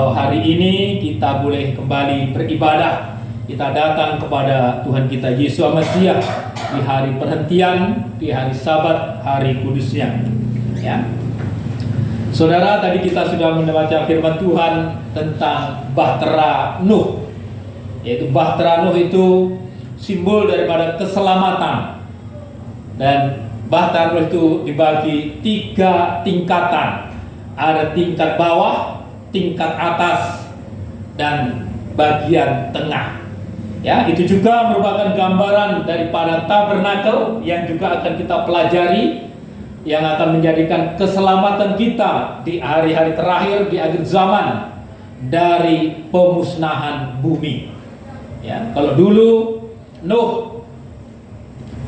Kalau hari ini kita boleh kembali beribadah, kita datang kepada Tuhan kita Yesus Mesias di hari perhentian, di hari Sabat, hari kudusnya. Ya. Saudara, tadi kita sudah membaca firman Tuhan tentang bahtera Nuh. Yaitu bahtera Nuh itu simbol daripada keselamatan. Dan bahtera Nuh itu dibagi 3 tingkatan. Ada tingkat bawah, tingkat atas, dan bagian tengah. Ya, itu juga merupakan gambaran daripada tabernakel yang juga akan kita pelajari, yang akan menjadikan keselamatan kita di hari-hari terakhir di akhir zaman dari pemusnahan bumi. Ya, kalau dulu Nuh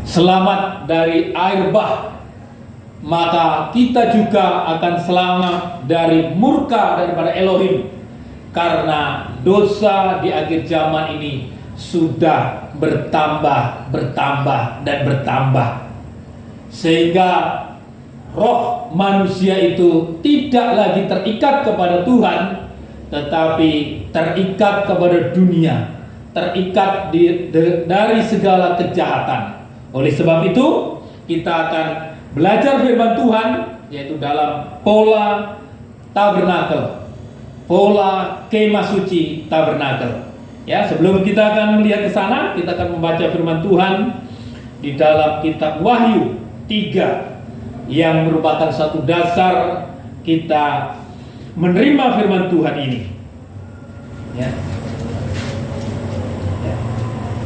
selamat dari air bah, maka kita juga akan selamat dari murka daripada Elohim, karena dosa di akhir zaman ini sudah bertambah dan bertambah, sehingga roh manusia itu tidak lagi terikat kepada Tuhan, tetapi terikat kepada dunia, terikat dari segala kejahatan. Oleh sebab itu kita akan belajar firman Tuhan, yaitu dalam pola tabernakel, pola kemah suci tabernakel. Ya, sebelum kita akan melihat ke sana, kita akan membaca firman Tuhan di dalam kitab Wahyu 3 yang merupakan satu dasar kita menerima firman Tuhan ini. Ya.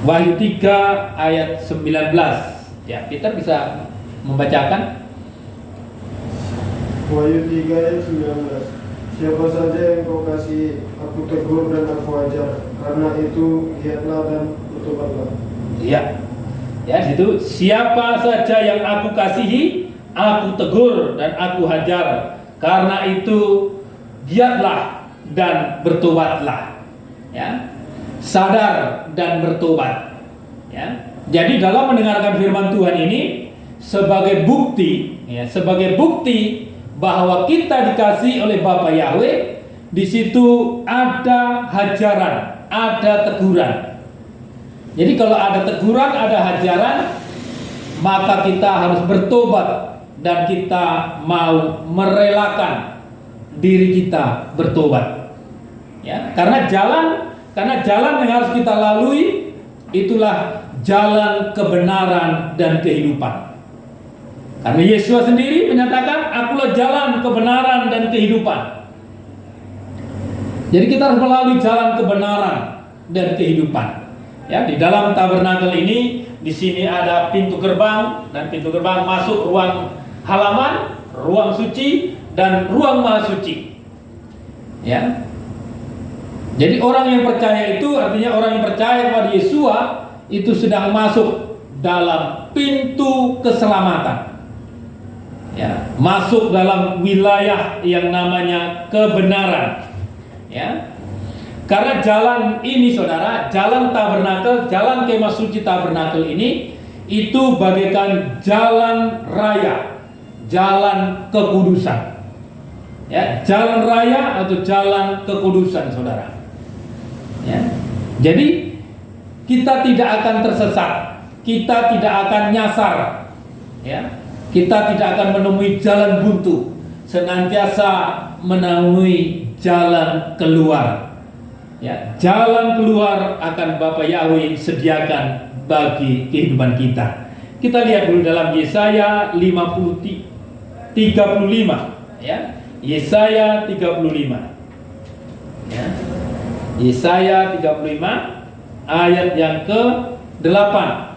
Wahyu 3 ayat 19. Ya, kita bisa membacakan. Wahyu 3 ayat 19. Siapa saja yang kau kasih, aku tegur dan aku ajar, karena itu lihatlah dan bertobatlah. Ya. Ya, situ siapa saja yang aku kasihi, aku tegur dan aku hajar, karena itu giatlah dan bertobatlah. Ya. Sadar dan bertobat. Ya. Jadi dalam mendengarkan firman Tuhan ini sebagai bukti, ya, sebagai bukti bahwa kita dikasihi oleh Bapa Yahweh, di situ ada hajaran, ada teguran. Jadi kalau ada teguran, ada hajaran, maka kita harus bertobat dan kita mau merelakan diri kita bertobat. Ya, karena jalan yang harus kita lalui itulah jalan kebenaran dan kehidupan. Karena Yesus sendiri menyatakan, akulah jalan kebenaran dan kehidupan. Jadi kita harus melalui jalan kebenaran dan kehidupan. Ya, di dalam tabernakel ini, di sini ada pintu gerbang, dan pintu gerbang masuk ruang halaman, ruang suci, dan ruang maha suci. Ya. Jadi orang yang percaya itu artinya orang yang percaya kepada Yesua itu sedang masuk dalam pintu keselamatan. Ya, masuk dalam wilayah yang namanya kebenaran. Ya. Karena jalan ini, saudara, jalan tabernakel, jalan kemah suci tabernakel ini itu bagaikan jalan raya, jalan kekudusan. Ya, jalan raya atau jalan kekudusan, saudara. Ya. Jadi kita tidak akan tersesat, kita tidak akan nyasar, ya. Kita tidak akan menemui jalan buntu, senantiasa menemui jalan keluar. Ya, jalan keluar akan Bapa Yahweh sediakan bagi kehidupan kita. Kita lihat dulu dalam Yesaya 35, ya. Yesaya 35. Ya. Yesaya 35 ayat yang ke-8,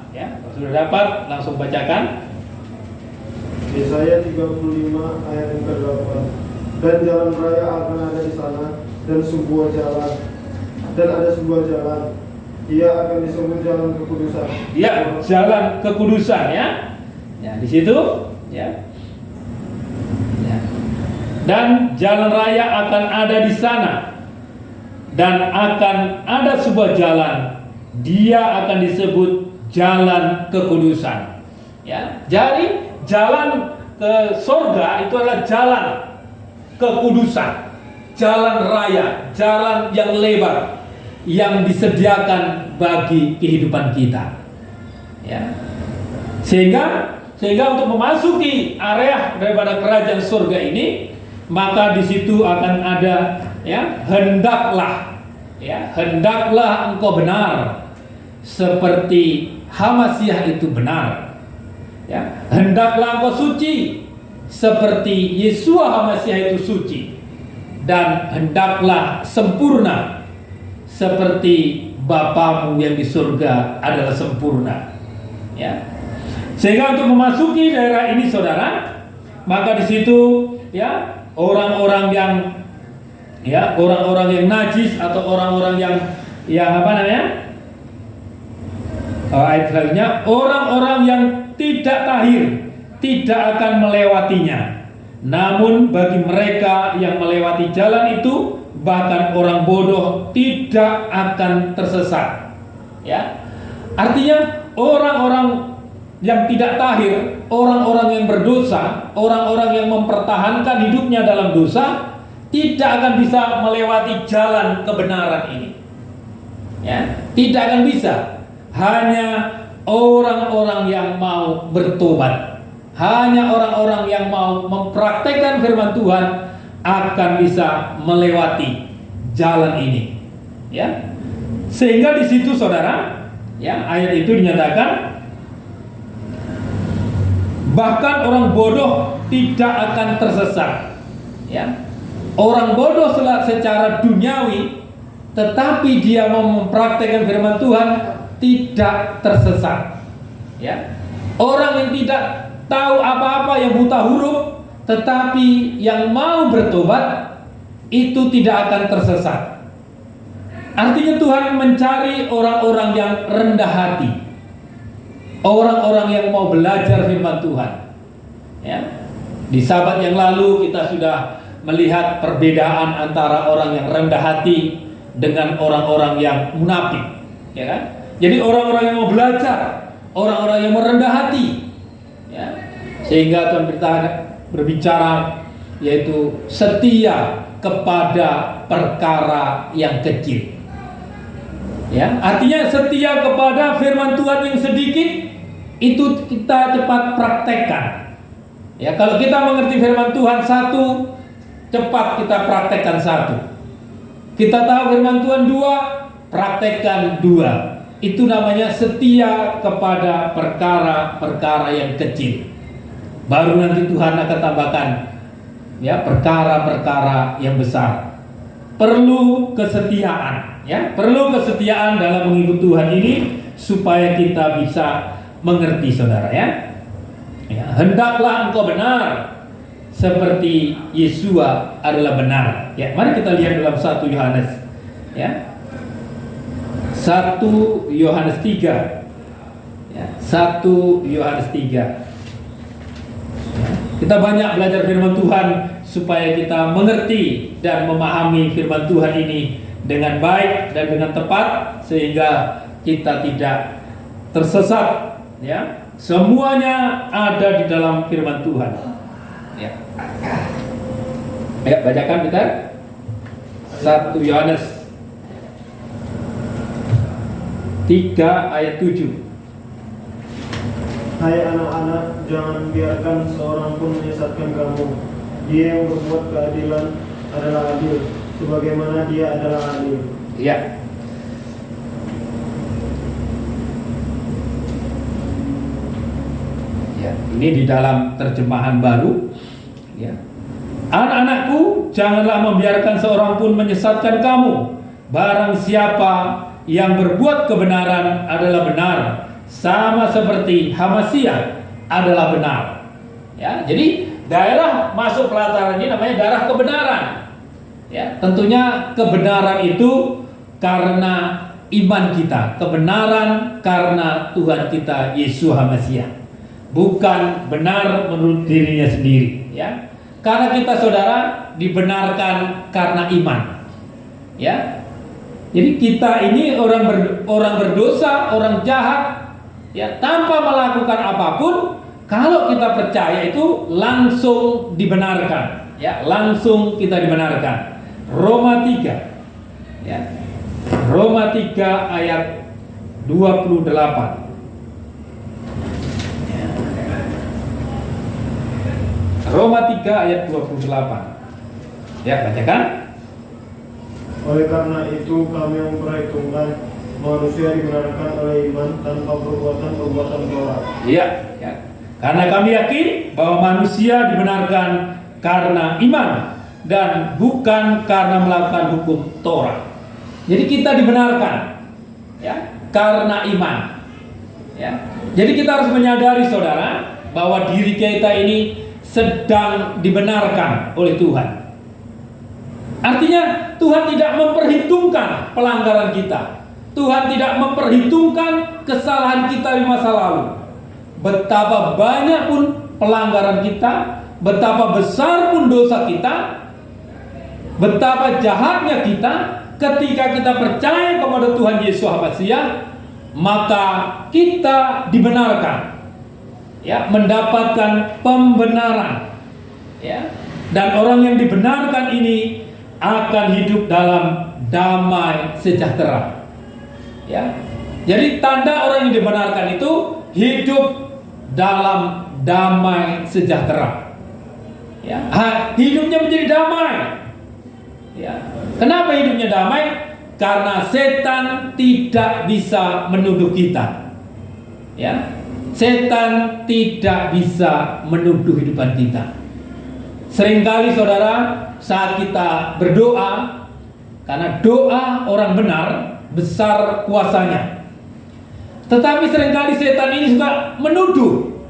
ya. Kalau sudah dapat langsung bacakan. Yesaya 35 ayat yang ke-8. Dan jalan raya akan ada di sana, dan ada sebuah jalan. Ia akan disebut jalan kekudusan. Ya, jalan kekudusan, ya. Ya, di situ, ya. Ya. Dan jalan raya akan ada di sana, dan akan ada sebuah jalan, dia akan disebut jalan kekudusan. Ya, jadi jalan ke surga itu adalah jalan kekudusan. jalan raya, jalan yang lebar yang disediakan bagi kehidupan kita. Ya. Sehingga untuk memasuki area daripada kerajaan surga ini, maka di situ akan ada hendaklah engkau benar seperti Hamasiah itu benar. Ya, hendaklah engkau suci seperti Yesua Hamasiah itu suci, dan hendaklah sempurna seperti Bapamu yang di surga adalah sempurna. Ya. Sehingga untuk memasuki daerah ini, saudara, maka di situ orang-orang yang najis atau orang-orang yang ayat selanjutnya, orang-orang yang tidak tahir tidak akan melewatinya. Namun bagi mereka yang melewati jalan itu, bahkan orang bodoh tidak akan tersesat. Ya. Artinya orang-orang yang tidak tahir, orang-orang yang berdosa, orang-orang yang mempertahankan hidupnya dalam dosa, tidak akan bisa melewati jalan kebenaran ini. Ya, tidak akan bisa. Hanya orang-orang yang mau bertobat, hanya orang-orang yang mau mempraktekkan firman Tuhan akan bisa melewati jalan ini. Ya. Sehingga di situ, saudara, ayat itu dinyatakan bahkan orang bodoh tidak akan tersesat. Ya. Orang bodoh secara duniawi, tetapi dia mau mempraktekkan firman Tuhan, tidak tersesat. Ya. Orang yang tidak tahu apa-apa, yang buta huruf, tetapi yang mau bertobat, itu tidak akan tersesat. Artinya Tuhan mencari orang-orang yang rendah hati, orang-orang yang mau belajar firman Tuhan. Ya. Di sahabat yang lalu kita sudah melihat perbedaan antara orang yang rendah hati dengan orang-orang yang munafik, ya kan? Jadi orang-orang yang mau belajar, orang-orang yang merendah hati, ya. Sehingga Tuhan berbicara yaitu setia kepada perkara yang kecil. Ya, artinya setia kepada firman Tuhan yang sedikit itu kita cepat praktekkan. Ya, kalau kita mengerti firman Tuhan satu, cepat kita praktekkan satu. Kita tahu firman Tuhan dua, praktekkan dua. Itu namanya setia kepada perkara-perkara yang kecil. Baru nanti Tuhan akan tambahkan perkara-perkara yang besar. Perlu kesetiaan, perlu kesetiaan dalam mengikut Tuhan ini supaya kita bisa mengerti, saudara, hendaklah engkau benar seperti Yesua adalah benar. Ya, mari kita lihat dalam 1 Yohanes. 1 Yohanes 3. 1 Yohanes 3. Kita banyak belajar firman Tuhan supaya kita mengerti dan memahami firman Tuhan ini dengan baik dan dengan tepat, sehingga kita tidak tersesat. Semuanya ada di dalam firman Tuhan. Ayo bacakan kita 1 Yohanes 3 ayat 7. Hai anak-anak, jangan biarkan seorang pun menyesatkan kamu. Dia yang berbuat keadilan adalah adil, sebagaimana dia adalah adil. Ya. Ini di dalam terjemahan baru. Ya. Anak-anakku, janganlah membiarkan seorang pun menyesatkan kamu. Barang siapa yang berbuat kebenaran adalah benar, sama seperti Hamasiah adalah benar. Ya, jadi daerah masuk pelataran ini namanya daerah kebenaran. Ya, tentunya kebenaran itu karena iman kita, kebenaran karena Tuhan kita Yesus Hamasiah, bukan benar menurut dirinya sendiri. Ya, karena kita, saudara, dibenarkan karena iman. Ya, jadi kita ini orang berdosa, orang jahat, tanpa melakukan apapun, kalau kita percaya itu langsung dibenarkan, langsung kita dibenarkan. Roma 3. Ya. Roma 3 ayat 28. Roma 3 ayat 28. Ya, bacakan. Oleh karena itu kami memperhitungkan manusia dibenarkan oleh iman tanpa perbuatan-perbuatan Taurat. Iya, ya. Karena kami yakin bahwa manusia dibenarkan karena iman dan bukan karena melakukan hukum Taurat. Jadi kita dibenarkan ya karena iman. Ya. Jadi kita harus menyadari saudara bahwa diri kita ini sedang dibenarkan oleh Tuhan. Artinya Tuhan tidak memperhitungkan pelanggaran kita. Tuhan tidak memperhitungkan kesalahan kita di masa lalu. Betapa banyak pun pelanggaran kita, betapa besar pun dosa kita, betapa jahatnya kita, ketika kita percaya kepada Tuhan Yesus Hamasia, maka kita dibenarkan, ya, mendapatkan pembenaran, ya. Dan orang yang dibenarkan ini akan hidup dalam damai sejahtera, ya. Jadi tanda orang yang dibenarkan itu hidup dalam damai sejahtera, ya. Hidupnya menjadi damai, ya. Kenapa hidupnya damai? Karena setan tidak bisa menuduh kita, ya. Setan tidak bisa menuduh kehidupan kita. Seringkali saudara, saat kita berdoa, karena doa orang benar besar kuasanya, tetapi seringkali setan ini juga menuduh,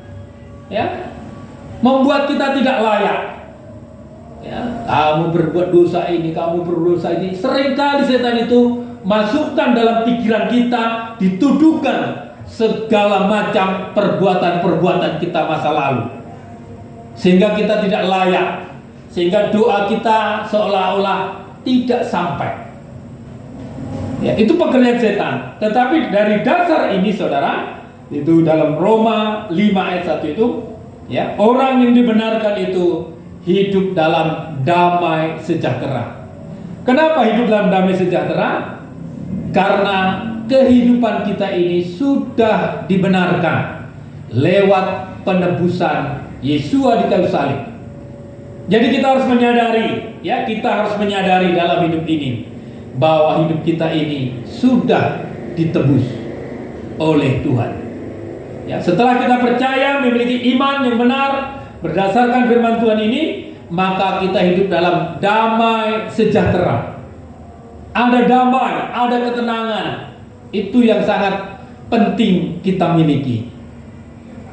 ya, membuat kita tidak layak. Ya, kamu berbuat dosa ini, kamu berdosa ini. Seringkali setan itu masukkan dalam pikiran kita, dituduhkan segala macam perbuatan-perbuatan kita masa lalu, sehingga kita tidak layak, sehingga doa kita seolah-olah tidak sampai. Ya, itu pekerjaan setan. Tetapi dari dasar ini saudara, itu dalam Roma 5 ayat 1 itu, ya, orang yang dibenarkan itu hidup dalam damai sejahtera. Kenapa hidup dalam damai sejahtera? Karena kehidupan kita ini sudah dibenarkan lewat penebusan Yesus di kayu salib. Jadi kita harus menyadari, ya, kita harus menyadari dalam hidup ini bahwa hidup kita ini sudah ditebus oleh Tuhan. Ya, setelah kita percaya, memiliki iman yang benar berdasarkan firman Tuhan ini, maka kita hidup dalam damai sejahtera. Ada damai, ada ketenangan. Itu yang sangat penting kita miliki.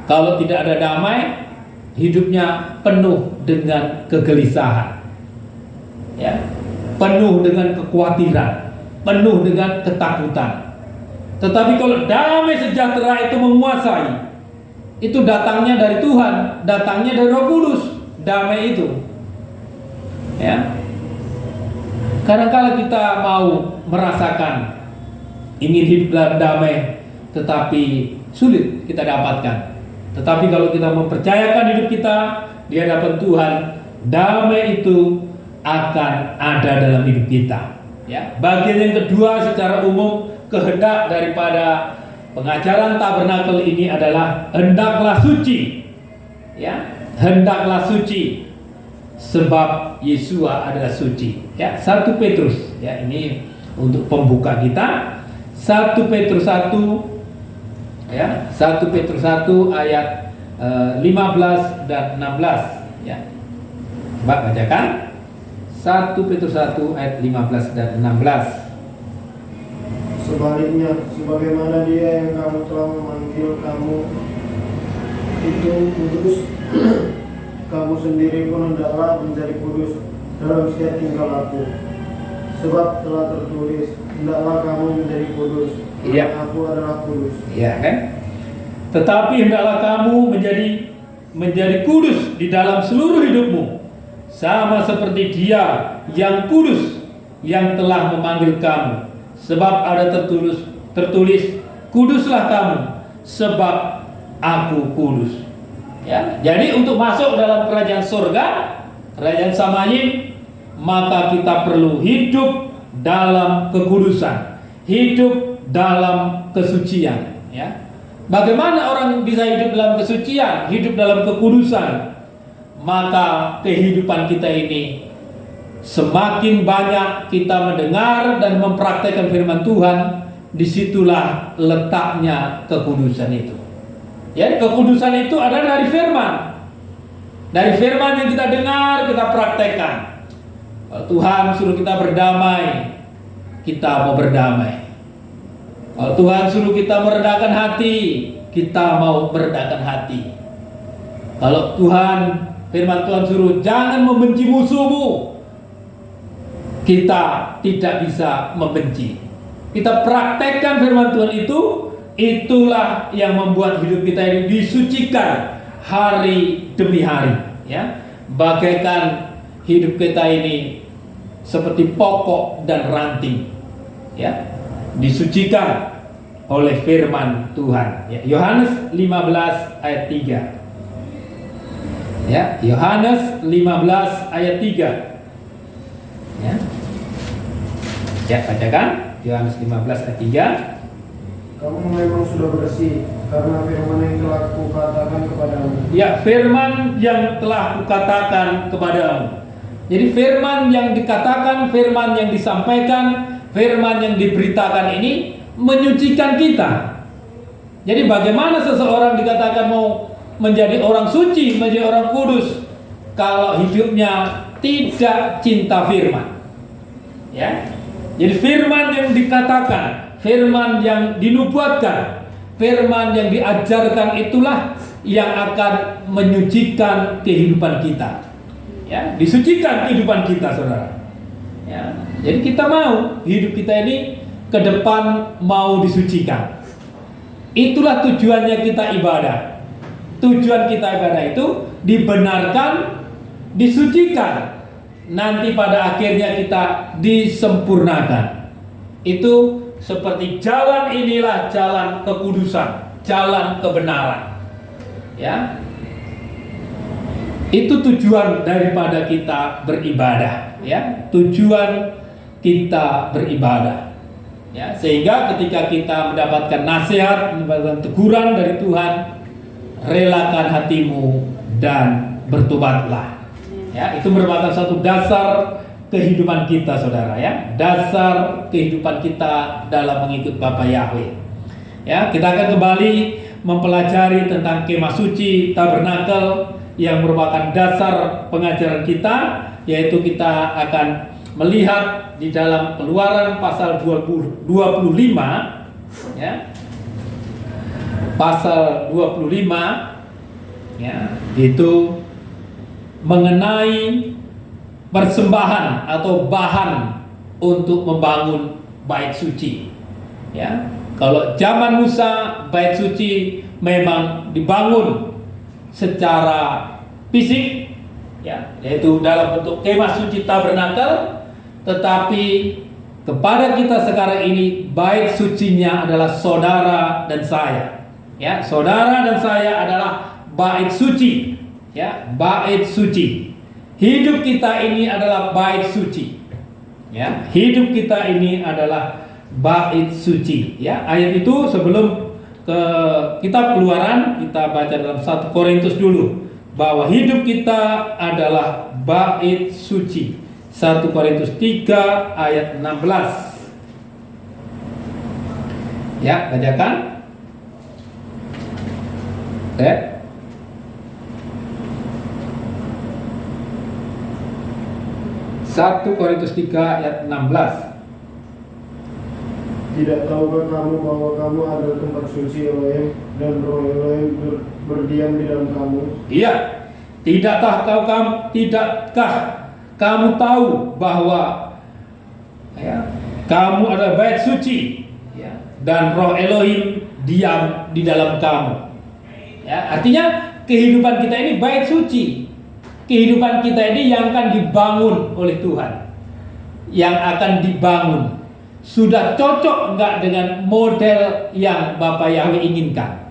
Kalau tidak ada damai, hidupnya penuh dengan kegelisahan, ya, penuh dengan kekhawatiran, penuh dengan ketakutan. Tetapi kalau damai sejahtera itu menguasai, itu datangnya dari Tuhan, datangnya dari Roh Kudus. Damai itu, ya. Kadang-kala kita mau merasakan ingin hidup dalam damai, tetapi sulit kita dapatkan. Tetapi kalau kita mempercayakan hidup kita di hadapan Tuhan, damai itu akan ada dalam hidup kita. Ya, bagian yang kedua secara umum kehendak daripada pengajaran tabernakel ini adalah hendaklah suci. Ya, hendaklah suci sebab Yesus adalah suci. Ya, 1 Petrus, ya, ini untuk pembuka kita. 1 Petrus 1, ya, 1 Petrus 1 ayat 15 dan 16, ya. Coba bacakan 1 Petrus 1 ayat 15 dan 16. Sebaliknya, sebagaimana Dia yang kamu telah memanggil kamu itu kudus, kamu sendiri pun hendaklah menjadi kudus dalam setiap tingkah laku. Sebab telah tertulis, hendaklah kamu menjadi kudus, Iya. Aku adalah kudus. Iya kan? Tetapi hendaklah kamu menjadi kudus di dalam seluruh hidupmu, sama seperti Dia yang kudus yang telah memanggil kamu. Sebab ada tertulis, kuduslah kamu, sebab Aku kudus. Ya, jadi untuk masuk dalam kerajaan surga, kerajaan Samayim, maka kita perlu hidup dalam kekudusan, hidup dalam kesucian, ya. Bagaimana orang bisa hidup dalam kesucian, hidup dalam kekudusan? Maka kehidupan kita ini semakin banyak kita mendengar dan mempraktekkan firman Tuhan, disitulah letaknya kekudusan itu. Ya, kekudusan itu ada dari firman. Dari firman yang kita dengar, kita praktekkan. Kalau Tuhan suruh kita berdamai, kita mau berdamai. Kalau Tuhan suruh kita merendahkan hati, kita mau merendahkan hati. Kalau firman Tuhan suruh jangan membenci musuhmu, kita tidak bisa membenci. Kita praktekkan firman Tuhan itu, itulah yang membuat hidup kita ini disucikan hari demi hari, ya. Bagaikan hidup kita ini seperti pokok dan ranting, ya, disucikan oleh firman Tuhan, ya. Yohanes 15 ayat 3. Ya, Yohanes 15 ayat 3. Ya. Ya, bacakan Yohanes 15 ayat 3. Kamu memang sudah bersih karena firman yang telah kukatakan kepadamu. Ya, firman yang telah kukatakan kepadamu. Jadi firman yang dikatakan, firman yang disampaikan, firman yang diberitakan ini menyucikan kita. Jadi bagaimana seseorang dikatakan mau menjadi orang suci, menjadi orang kudus, kalau hidupnya tidak cinta firman? Ya. Jadi firman yang dikatakan, firman yang dinubuatkan, firman yang diajarkan itulah yang akan menyucikan kehidupan kita. Ya, disucikan kehidupan kita, saudara. Ya, jadi kita mau hidup kita ini ke depan mau disucikan. Itulah tujuannya kita ibadah. Tujuan kita ibadah itu dibenarkan, disucikan. Nanti pada akhirnya kita disempurnakan. Itu seperti jalan inilah jalan kekudusan, jalan kebenaran. Ya. Itu tujuan daripada kita beribadah, ya. Tujuan kita beribadah. Ya, sehingga ketika kita mendapatkan nasihat, mendapatkan teguran dari Tuhan, relakan hatimu dan bertobatlah. Ya, itu merupakan satu dasar kehidupan kita, saudara, ya. Dasar kehidupan kita dalam mengikut Bapa Yahweh. Ya, kita akan kembali mempelajari tentang kemah suci tabernakel yang merupakan dasar pengajaran kita, yaitu kita akan melihat di dalam Keluaran pasal 25, ya. Pasal 25, ya, itu mengenai persembahan atau bahan untuk membangun bait suci. Ya, kalau zaman Musa bait suci memang dibangun secara fisik, ya, yaitu dalam bentuk kemah suci tabernakel. Tetapi kepada kita sekarang ini bait sucinya adalah saudara dan saya. Ya, saudara dan saya adalah bait suci. Ya, bait suci. Hidup kita ini adalah bait suci. Ya, hidup kita ini adalah bait suci. Ya, ayat itu sebelum ke kitab Keluaran kita baca dalam 1 Korintus dulu bahwa hidup kita adalah bait suci. 1 Korintus 3 ayat 16. Ya, bacakan. Oke. 1 Korintus 3 ayat 16. Tidak tahukah kamu bahwa kamu adalah tempat suci Elohim dan roh Elohim berdiam di dalam kamu? Iya. Tidakkah kamu tahu bahwa, ya, kamu adalah bait suci, ya, dan roh Elohim diam di dalam kamu. Ya, artinya kehidupan kita ini bait suci. Kehidupan kita ini yang akan dibangun oleh Tuhan, yang akan dibangun. Sudah cocok enggak dengan model yang Bapak Yahweh inginkan?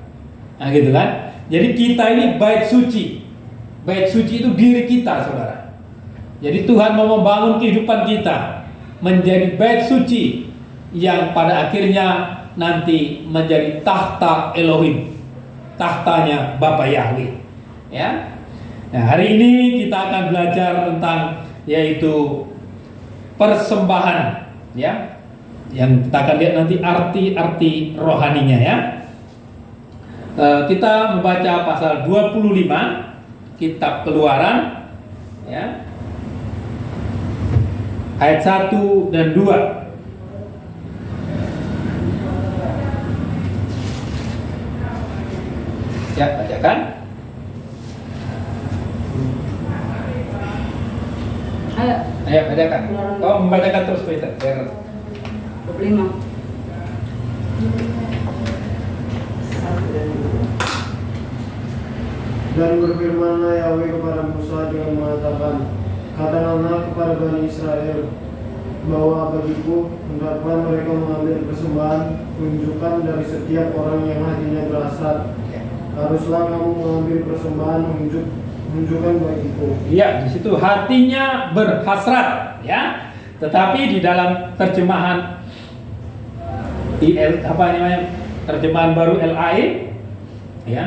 Nah, gitu kan? Jadi kita ini bait suci. Bait suci itu diri kita, saudara. Jadi Tuhan mau membangun kehidupan kita menjadi bait suci yang pada akhirnya nanti menjadi tahta Elohim, tahtanya Bapa Yahweh. Ya. Nah, hari ini kita akan belajar tentang yaitu persembahan, ya. Yang kita akan lihat nanti arti-arti rohaninya, ya. Kita membaca pasal 25 kitab Keluaran, ya. Ayat 1 dan 2. Ya, bacakan. Ayo, bacakan. Oh, membacakan terus Peter. 25. Dan berfirmanlah Yahweh kepada Musa dengan mengatakan, katakanlah kepada Bani Israel, bahwa bagiku hendaklah mereka mengambil persembahan tunjukkan dari setiap orang yang hatinya berhasrat. Haruslah kamu mengambil persembahan tunjukkan bagiku. Ya, di situ hatinya berhasrat, ya. Tetapi di dalam terjemahan terjemahan baru LAE, ya.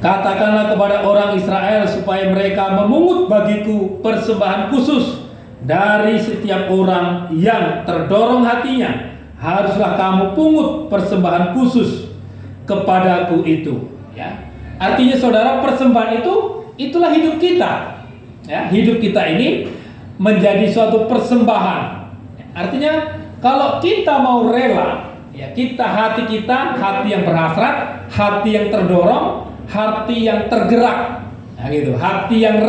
Katakanlah kepada orang Israel supaya mereka memungut bagiku persembahan khusus dari setiap orang yang terdorong hatinya. Haruslah kamu pungut persembahan khusus kepadaku itu, ya. Artinya saudara, persembahan itulah hidup kita, ya. Hidup kita ini menjadi suatu persembahan. Artinya kalau kita mau rela, ya, hati yang berhasrat, hati yang terdorong, hati yang tergerak, nah, gitu. Hati yang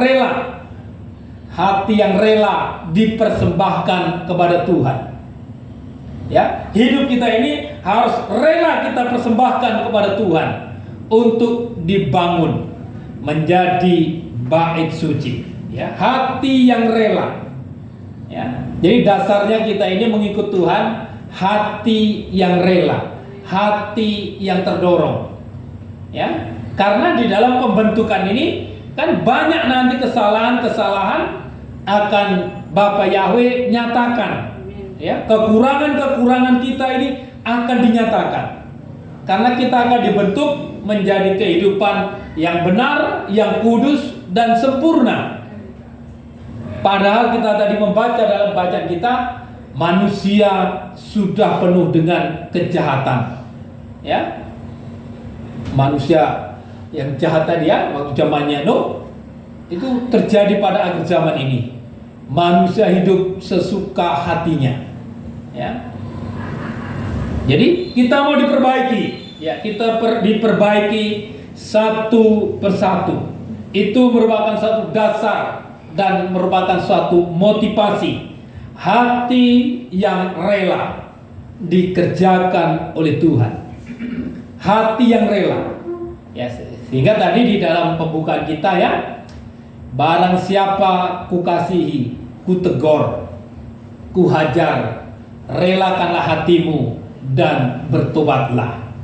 rela dipersembahkan kepada Tuhan. Ya, hidup kita ini harus rela kita persembahkan kepada Tuhan untuk dibangun menjadi bait suci. Ya, hati yang rela. Ya, jadi dasarnya kita ini mengikut Tuhan, hati yang rela, hati yang terdorong. Ya, karena di dalam pembentukan ini kan banyak nanti kesalahan-kesalahan akan Bapa Yahweh nyatakan, ya, kekurangan-kekurangan kita ini akan dinyatakan karena kita akan dibentuk menjadi kehidupan yang benar, yang kudus dan sempurna. Padahal kita tadi membaca dalam bacaan kita, manusia sudah penuh dengan kejahatan, ya. Manusia yang jahat tadi, ya, waktu zamannya Nuh, itu terjadi pada akhir zaman ini. Manusia hidup sesuka hatinya, ya. Jadi kita mau diperbaiki, ya, kita diperbaiki satu persatu. Itu merupakan satu dasar dan merupakan suatu motivasi. Hati yang rela dikerjakan oleh Tuhan. Hati yang rela, ya, sehingga tadi di dalam pembukaan kita, ya, barang siapa kukasihi, kutegur, kuhajar, relakanlah hatimu dan bertobatlah.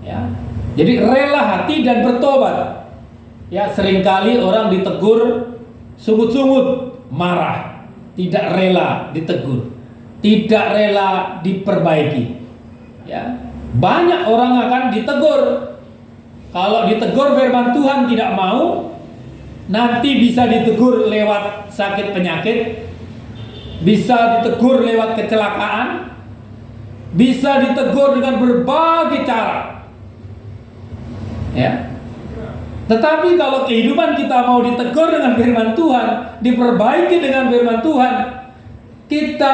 Ya, jadi rela hati dan bertobat. Ya, seringkali orang ditegur sungut-sungut, marah, tidak rela ditegur, tidak rela diperbaiki. Ya, banyak orang akan ditegur. Kalau ditegur firman Tuhan tidak mau, nanti bisa ditegur lewat sakit penyakit, bisa ditegur lewat kecelakaan, bisa ditegur dengan berbagai cara. Ya. Tetapi kalau kehidupan kita mau ditegur dengan firman Tuhan, diperbaiki dengan firman Tuhan, kita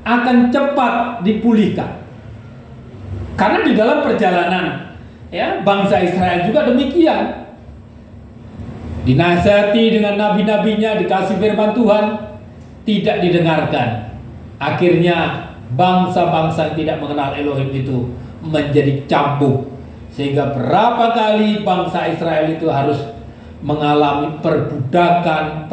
akan cepat dipulihkan. Karena di dalam perjalanan, ya, bangsa Israel juga demikian. Dinasihati dengan nabi-nabinya, dikasih firman Tuhan, tidak didengarkan. Akhirnya bangsa-bangsa yang tidak mengenal Elohim itu menjadi cambuk, sehingga berapa kali bangsa Israel itu harus mengalami perbudakan.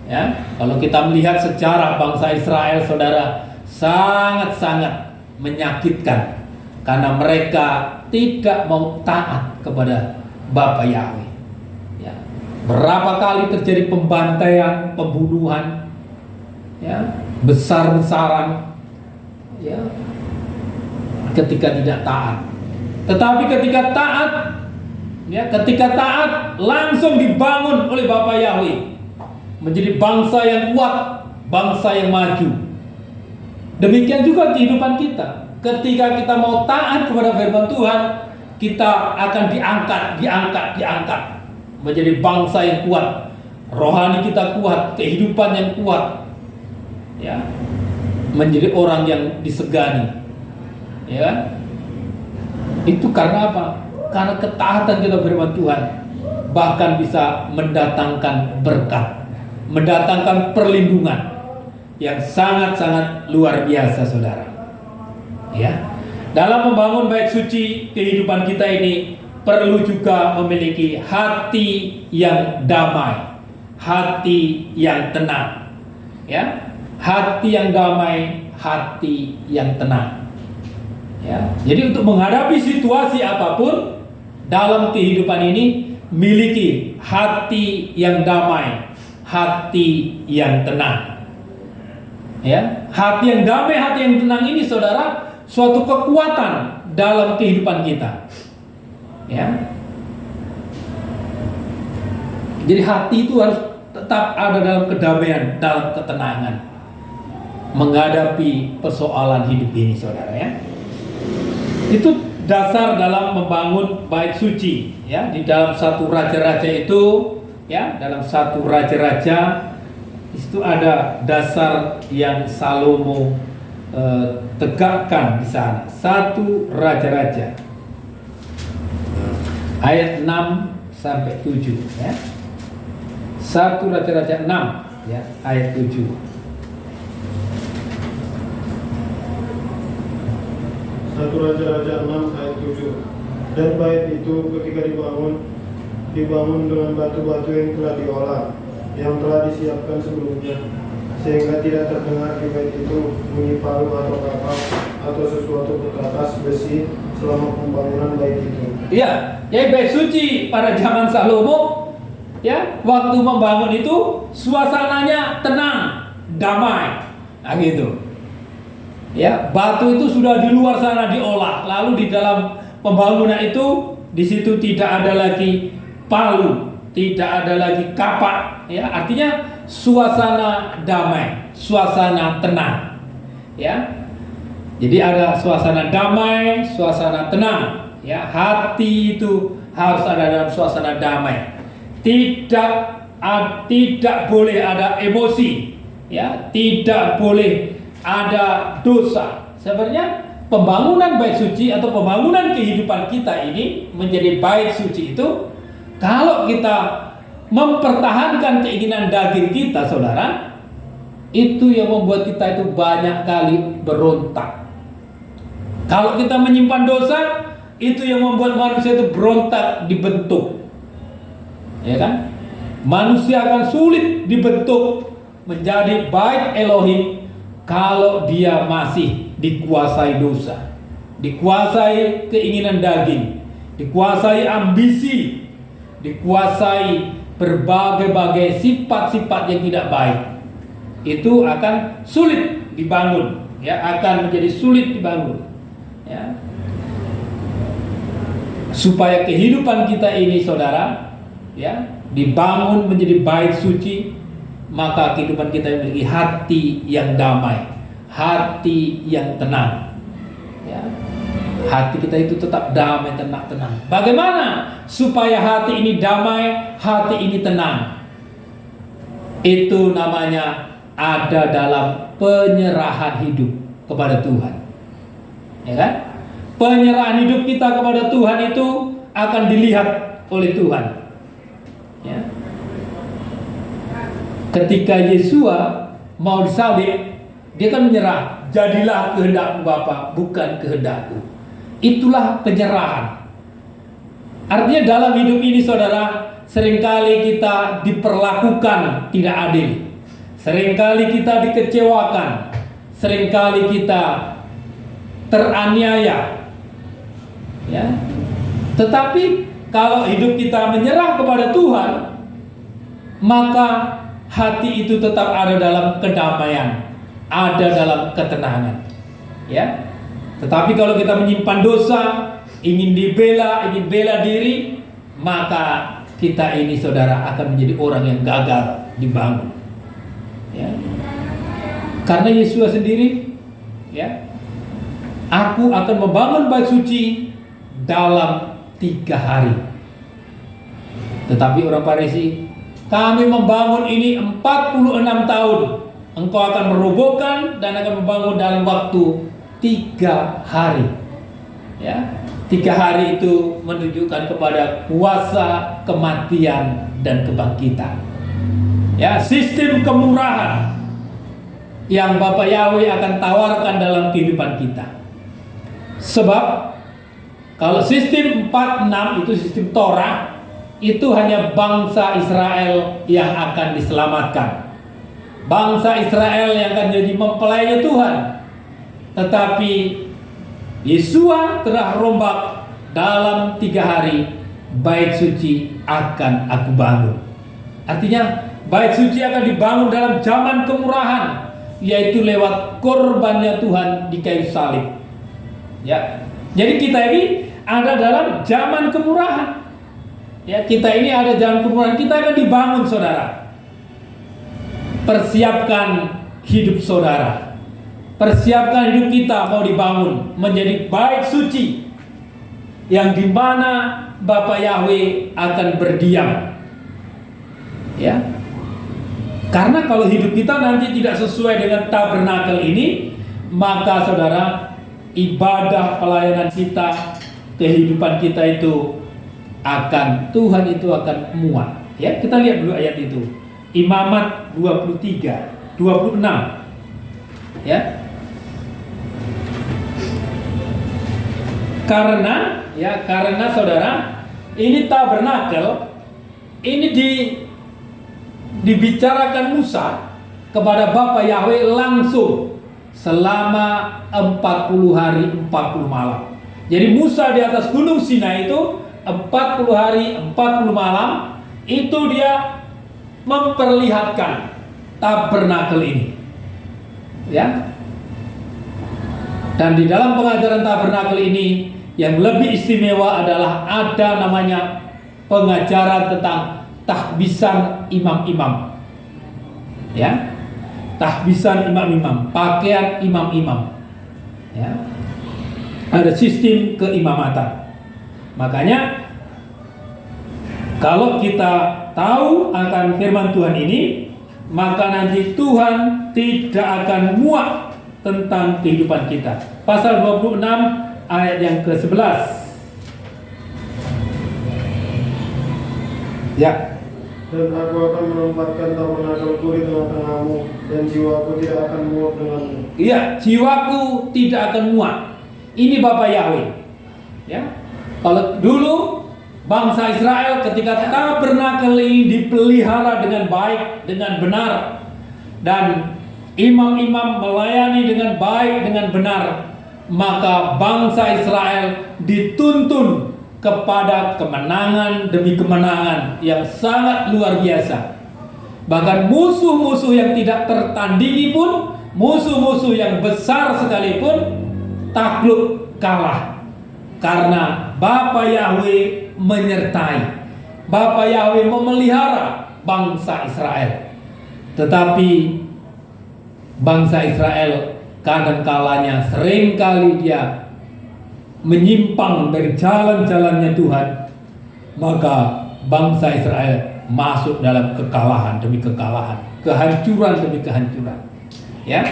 Ya, kalau kita melihat sejarah bangsa Israel, saudara, sangat-sangat menyakitkan karena mereka tidak mau taat kepada Bapa Yahweh. Ya. Berapa kali terjadi pembantaian, pembunuhan, ya, besar-besaran, ya, ketika tidak taat. Tetapi ketika taat, ya, ketika taat langsung dibangun oleh Bapa Yahweh menjadi bangsa yang kuat, bangsa yang maju. Demikian juga kehidupan kita. Ketika kita mau taat kepada firman Tuhan, kita akan diangkat menjadi bangsa yang kuat. Rohani kita kuat, kehidupan yang kuat, ya, menjadi orang yang disegani, ya. Itu karena apa? Karena ketaatan kita firman Tuhan bahkan bisa mendatangkan berkat, mendatangkan perlindungan yang sangat-sangat luar biasa, saudara. Ya, dalam membangun bait suci kehidupan kita ini perlu juga memiliki hati yang damai, hati yang tenang. Ya, hati yang damai, hati yang tenang. Ya, jadi untuk menghadapi situasi apapun dalam kehidupan ini, miliki hati yang damai, hati yang tenang. Ya, hati yang damai, hati yang tenang ini, saudara, suatu kekuatan dalam kehidupan kita. Ya, jadi hati itu harus tetap ada dalam kedamaian, dalam ketenangan menghadapi persoalan hidup ini, saudara, ya. Itu dasar dalam membangun bait suci, ya. Di dalam satu raja-raja itu, ya, dalam satu raja-raja itu ada dasar yang Salomo tegakkan di sana. Satu raja-raja ayat 6 sampai 7, ya. Satu raja-raja 6, ya, ayat 7. Satu Raja-Raja 6 ayat 7. Dan bait itu ketika dibangun dengan batu-batu yang telah diolah, yang telah disiapkan sebelumnya, sehingga tidak terdengar di bait itu bunyi palu atau kapal atau sesuatu perkakas besi selama pembangunan bait itu. Iya, ya, bait suci pada zaman Salomo, ya, waktu membangun itu suasananya tenang, damai, nah gitu. Ya, batu itu sudah di luar sana diolah, lalu di dalam pembangunan itu di situ tidak ada lagi palu, tidak ada lagi kapak, ya, artinya suasana damai, suasana tenang, ya. Jadi ada suasana damai, suasana tenang, ya. Hati itu harus ada dalam suasana damai. Tidak boleh ada emosi, ya, tidak boleh ada dosa. Sebenarnya pembangunan bait suci atau pembangunan kehidupan kita ini menjadi bait suci itu, kalau kita mempertahankan keinginan daging kita, saudara, itu yang membuat kita itu banyak kali berontak. Kalau kita menyimpan dosa, itu yang membuat manusia itu berontak, dibentuk. Ya kan? Manusia akan sulit dibentuk menjadi bait Elohim kalau dia masih dikuasai dosa, dikuasai keinginan daging, dikuasai ambisi, dikuasai berbagai-bagai sifat-sifat yang tidak baik. Itu akan sulit dibangun, ya, akan menjadi sulit dibangun, ya. Supaya kehidupan kita ini, saudara, ya, dibangun menjadi bait suci, maka kehidupan kita memiliki hati yang damai, hati yang tenang, ya. Hati kita itu tetap damai, tenang. Bagaimana supaya hati ini damai, hati ini tenang? Itu namanya ada dalam penyerahan hidup kepada Tuhan, ya kan? Penyerahan hidup kita kepada Tuhan itu akan dilihat oleh Tuhan, ya. Ketika Yesua mau disalib, dia kan menyerah. Jadilah kehendakmu Bapa, bukan kehendakku. Itulah penyerahan. Artinya dalam hidup ini, saudara, seringkali kita diperlakukan tidak adil, seringkali kita dikecewakan, seringkali kita teraniaya, ya. Tetapi kalau hidup kita menyerah kepada Tuhan, maka hati itu tetap ada dalam kedamaian, ada dalam ketenangan. Ya. Tetapi kalau kita menyimpan dosa, ingin bela diri, maka kita ini saudara akan menjadi orang yang gagal dibangun. Ya. Karena Yesus sendiri, ya, aku akan membangun bait suci dalam 3 hari. Tetapi orang Farisi, kami membangun ini 46 tahun. Engkau akan merobohkan dan akan membangun dalam waktu 3 hari. Ya, 3 hari itu menunjukkan kepada kuasa kematian dan kebangkitan. Ya, sistem kemurahan yang Bapak Yahweh akan tawarkan dalam kehidupan kita. Sebab kalau sistem 46 itu sistem Torah, itu hanya bangsa Israel yang akan diselamatkan. Bangsa Israel yang akan jadi mempelainya Tuhan. Tetapi Yesua telah rombak dalam 3 hari, bait suci akan aku bangun. Artinya bait suci akan dibangun dalam zaman kemurahan, yaitu lewat korbannya Tuhan di kayu salib. Ya. Jadi kita ini ada dalam zaman kemurahan. Ya, kita ini ada zaman kemurahan, kita akan dibangun saudara. Persiapkan hidup saudara. Persiapkan hidup kita mau dibangun menjadi bait suci yang dimana Bapa Yahweh akan berdiam. Ya. Karena kalau hidup kita nanti tidak sesuai dengan tabernakel ini, maka saudara, ibadah pelayanan kita, kehidupan kita itu Tuhan itu akan muak. Ya, kita lihat dulu ayat itu. Imamat 23, 26. Ya. Karena saudara, ini tabernakel ini dibicarakan Musa kepada Bapa Yahweh langsung selama 40 hari 40 malam. Jadi Musa di atas gunung Sinai itu 40 hari 40 malam itu dia memperlihatkan tabernakel ini. Ya. Dan di dalam pengajaran tabernakel ini yang lebih istimewa adalah ada namanya pengajaran tentang tahbisan imam-imam. Ya. Tahbisan imam-imam, pakaian imam-imam. Ya. Ada sistem keimamatan. Makanya kalau kita tahu akan firman Tuhan ini, maka nanti Tuhan tidak akan muak tentang kehidupan kita. Pasal 26 ayat yang ke-11. Ya. Dan aku akan menempatkan tabernakelku di tengah-tengahmu, dan jiwaku tidak akan muak denganmu. Iya, jiwaku tidak akan muak. Ini Bapa Yahweh. Ya. Kalau dulu bangsa Israel ketika tabernakel ini dipelihara dengan baik, dengan benar, dan imam-imam melayani dengan baik, dengan benar, maka bangsa Israel dituntun kepada kemenangan demi kemenangan yang sangat luar biasa. Bahkan musuh-musuh yang tidak tertandingi pun, musuh-musuh yang besar sekalipun, takluk kalah. Karena Bapa Yahweh menyertai, Bapa Yahweh memelihara bangsa Israel. Tetapi bangsa Israel kadang kalanya seringkali dia menyimpang dari jalan-jalannya Tuhan, maka bangsa Israel masuk dalam kekalahan demi kekalahan, kehancuran demi kehancuran. Ya.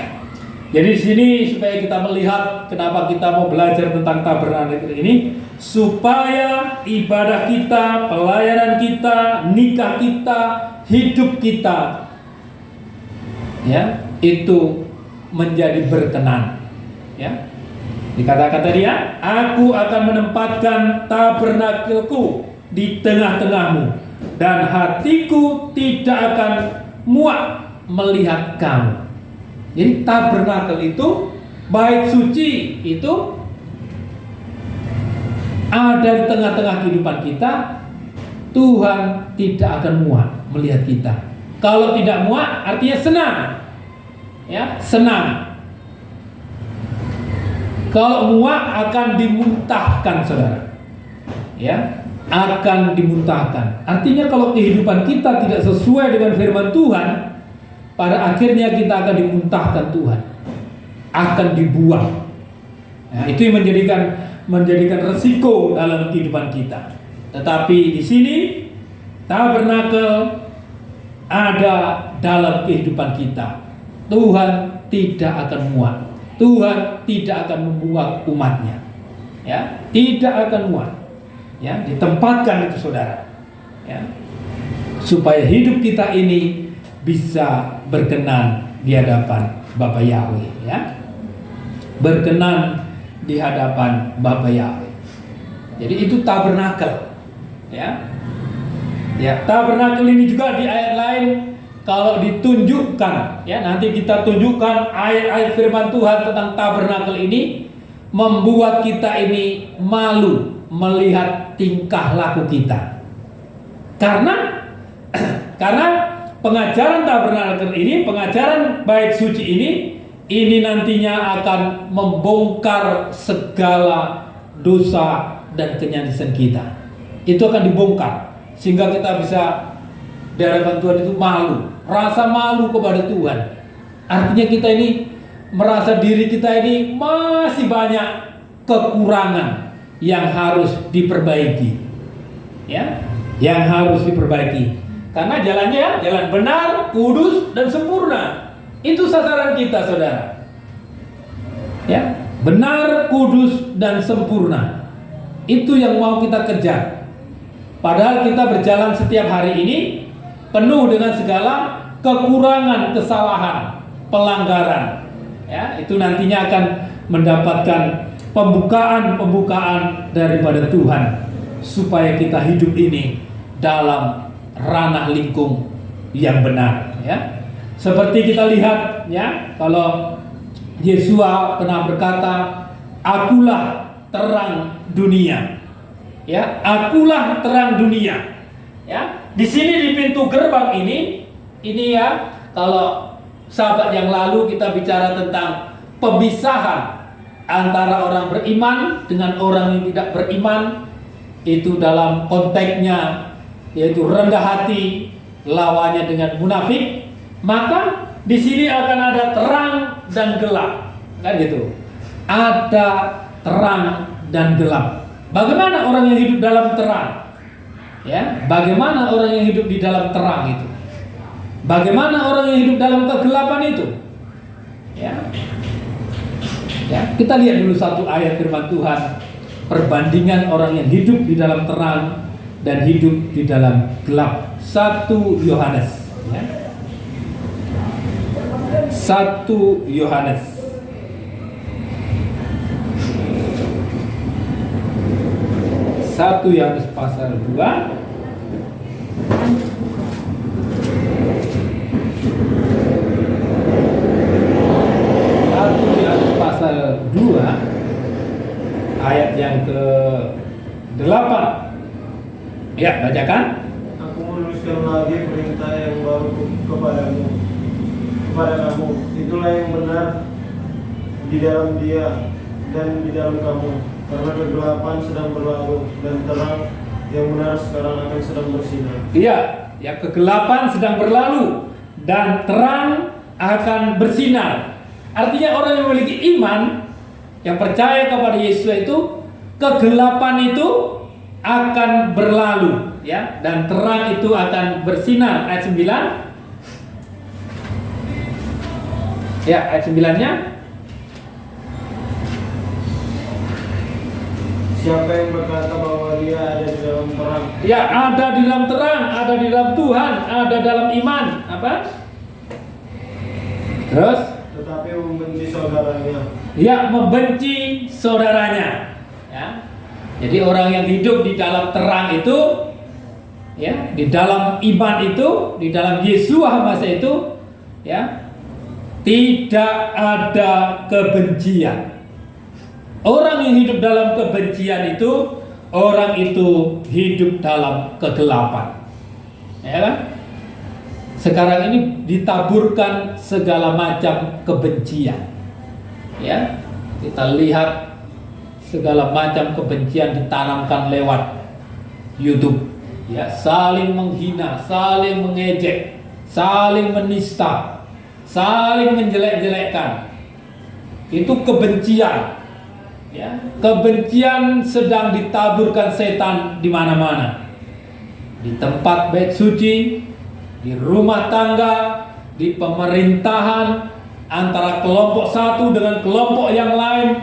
Jadi di sini supaya kita melihat kenapa kita mau belajar tentang tabernakel ini, supaya ibadah kita, pelayanan kita, nikah kita, hidup kita, ya, itu menjadi berkenan. Ya. Dikatakan tadi ya, aku akan menempatkan tabernakelku di tengah-tengahmu, dan hatiku tidak akan muak melihat kamu. Jadi tabernakel itu, bait suci itu ada di tengah-tengah kehidupan kita. Tuhan tidak akan muak. melihat kita. Kalau tidak muak artinya senang. Ya, senang. Kalau muak akan dimuntahkan, saudara. Ya, akan dimuntahkan. Artinya kalau kehidupan kita tidak sesuai dengan firman Tuhan, pada akhirnya kita akan dimuntahkan Tuhan, akan dibuang. Nah, itu yang menjadikan resiko dalam kehidupan kita. Tetapi di sini tabernakel ada dalam kehidupan kita. Tuhan tidak akan muak. Tuhan tidak akan membuang umatnya. Ya, tidak akan muak. Ya, ditempatkan itu, saudara. Ya, supaya hidup kita ini bisa berkenan di hadapan Bapa Yahweh. Ya, berkenan di hadapan Bapa Yahweh. Jadi itu tabernakel. Ya, ya, tabernakel ini juga di ayat lain kalau ditunjukkan, ya, nanti kita tunjukkan ayat-ayat firman Tuhan tentang tabernakel ini membuat kita ini malu melihat tingkah laku kita. Karena pengajaran tabernakel ini, pengajaran bait suci ini nantinya akan membongkar segala dosa dan kenyajisan kita. Itu akan dibongkar sehingga kita bisa di hadapan Tuhan itu malu, rasa malu kepada Tuhan. Artinya kita ini merasa diri kita ini masih banyak kekurangan yang harus diperbaiki. Ya, yang harus diperbaiki. Karena jalannya jalan benar, kudus dan sempurna. Itu sasaran kita, saudara. Ya, benar, kudus dan sempurna. Itu yang mau kita kejar. Padahal kita berjalan setiap hari ini penuh dengan segala kekurangan, kesalahan, pelanggaran. Ya, itu nantinya akan mendapatkan pembukaan daripada Tuhan supaya kita hidup ini dalam ranah lingkung yang benar. Ya, seperti kita lihat, ya, kalau Yesus pernah berkata, "Akulah terang dunia." Ya, akulah terang dunia. Ya, di sini di pintu gerbang ini ya, kalau sahabat yang lalu kita bicara tentang pemisahan antara orang beriman dengan orang yang tidak beriman, itu dalam konteksnya yaitu rendah hati lawannya dengan munafik. Maka di sini akan ada terang dan gelap, kan gitu. Ada terang dan gelap. Bagaimana orang yang hidup dalam terang? Ya, bagaimana orang yang hidup di dalam terang itu? Bagaimana orang yang hidup dalam kegelapan itu? Ya. Ya, kita lihat dulu satu ayat firman Tuhan, perbandingan orang yang hidup di dalam terang dan hidup di dalam gelap. 1 Yohanes, ya. 1 Yohanes. 1 Yohanes pasal 2. 1 Yohanes pasal 2 ayat yang ke-8. Ya, bacakan. Aku menuliskan lagi perintah yang baru kepada kamu. Itulah yang benar di dalam Dia dan di dalam kamu. Karena kegelapan sedang berlalu dan terang yang benar sekarang akan sedang bersinar. Iya, ya, kegelapan sedang berlalu dan terang akan bersinar. Artinya orang yang memiliki iman, yang percaya kepada Yesus itu, kegelapan itu akan berlalu, ya, dan terang itu akan bersinar. Ayat 9. Ya, ayat 9-nya. Siapa yang berkata bahwa dia ada di dalam terang? Ya, ada di dalam terang, ada di dalam Tuhan, ada dalam iman. Apa? Terus? Tetapi membenci saudaranya. Ya, membenci saudaranya. Ya. Jadi orang yang hidup di dalam terang itu, ya, di dalam iman itu, di dalam Yesus Masa itu, ya, tidak ada kebencian. Orang yang hidup dalam kebencian itu, orang itu hidup dalam kegelapan. Ya kan? sekarang ini ditaburkan segala macam kebencian. Ya, kita lihat segala macam kebencian ditanamkan lewat YouTube. Ya, saling menghina, saling mengejek, saling menista, saling menjelek-jelekkan. Itu kebencian. Ya, kebencian sedang ditaburkan setan di mana-mana. Di tempat bait suci, di rumah tangga, di pemerintahan, antara kelompok satu dengan kelompok yang lain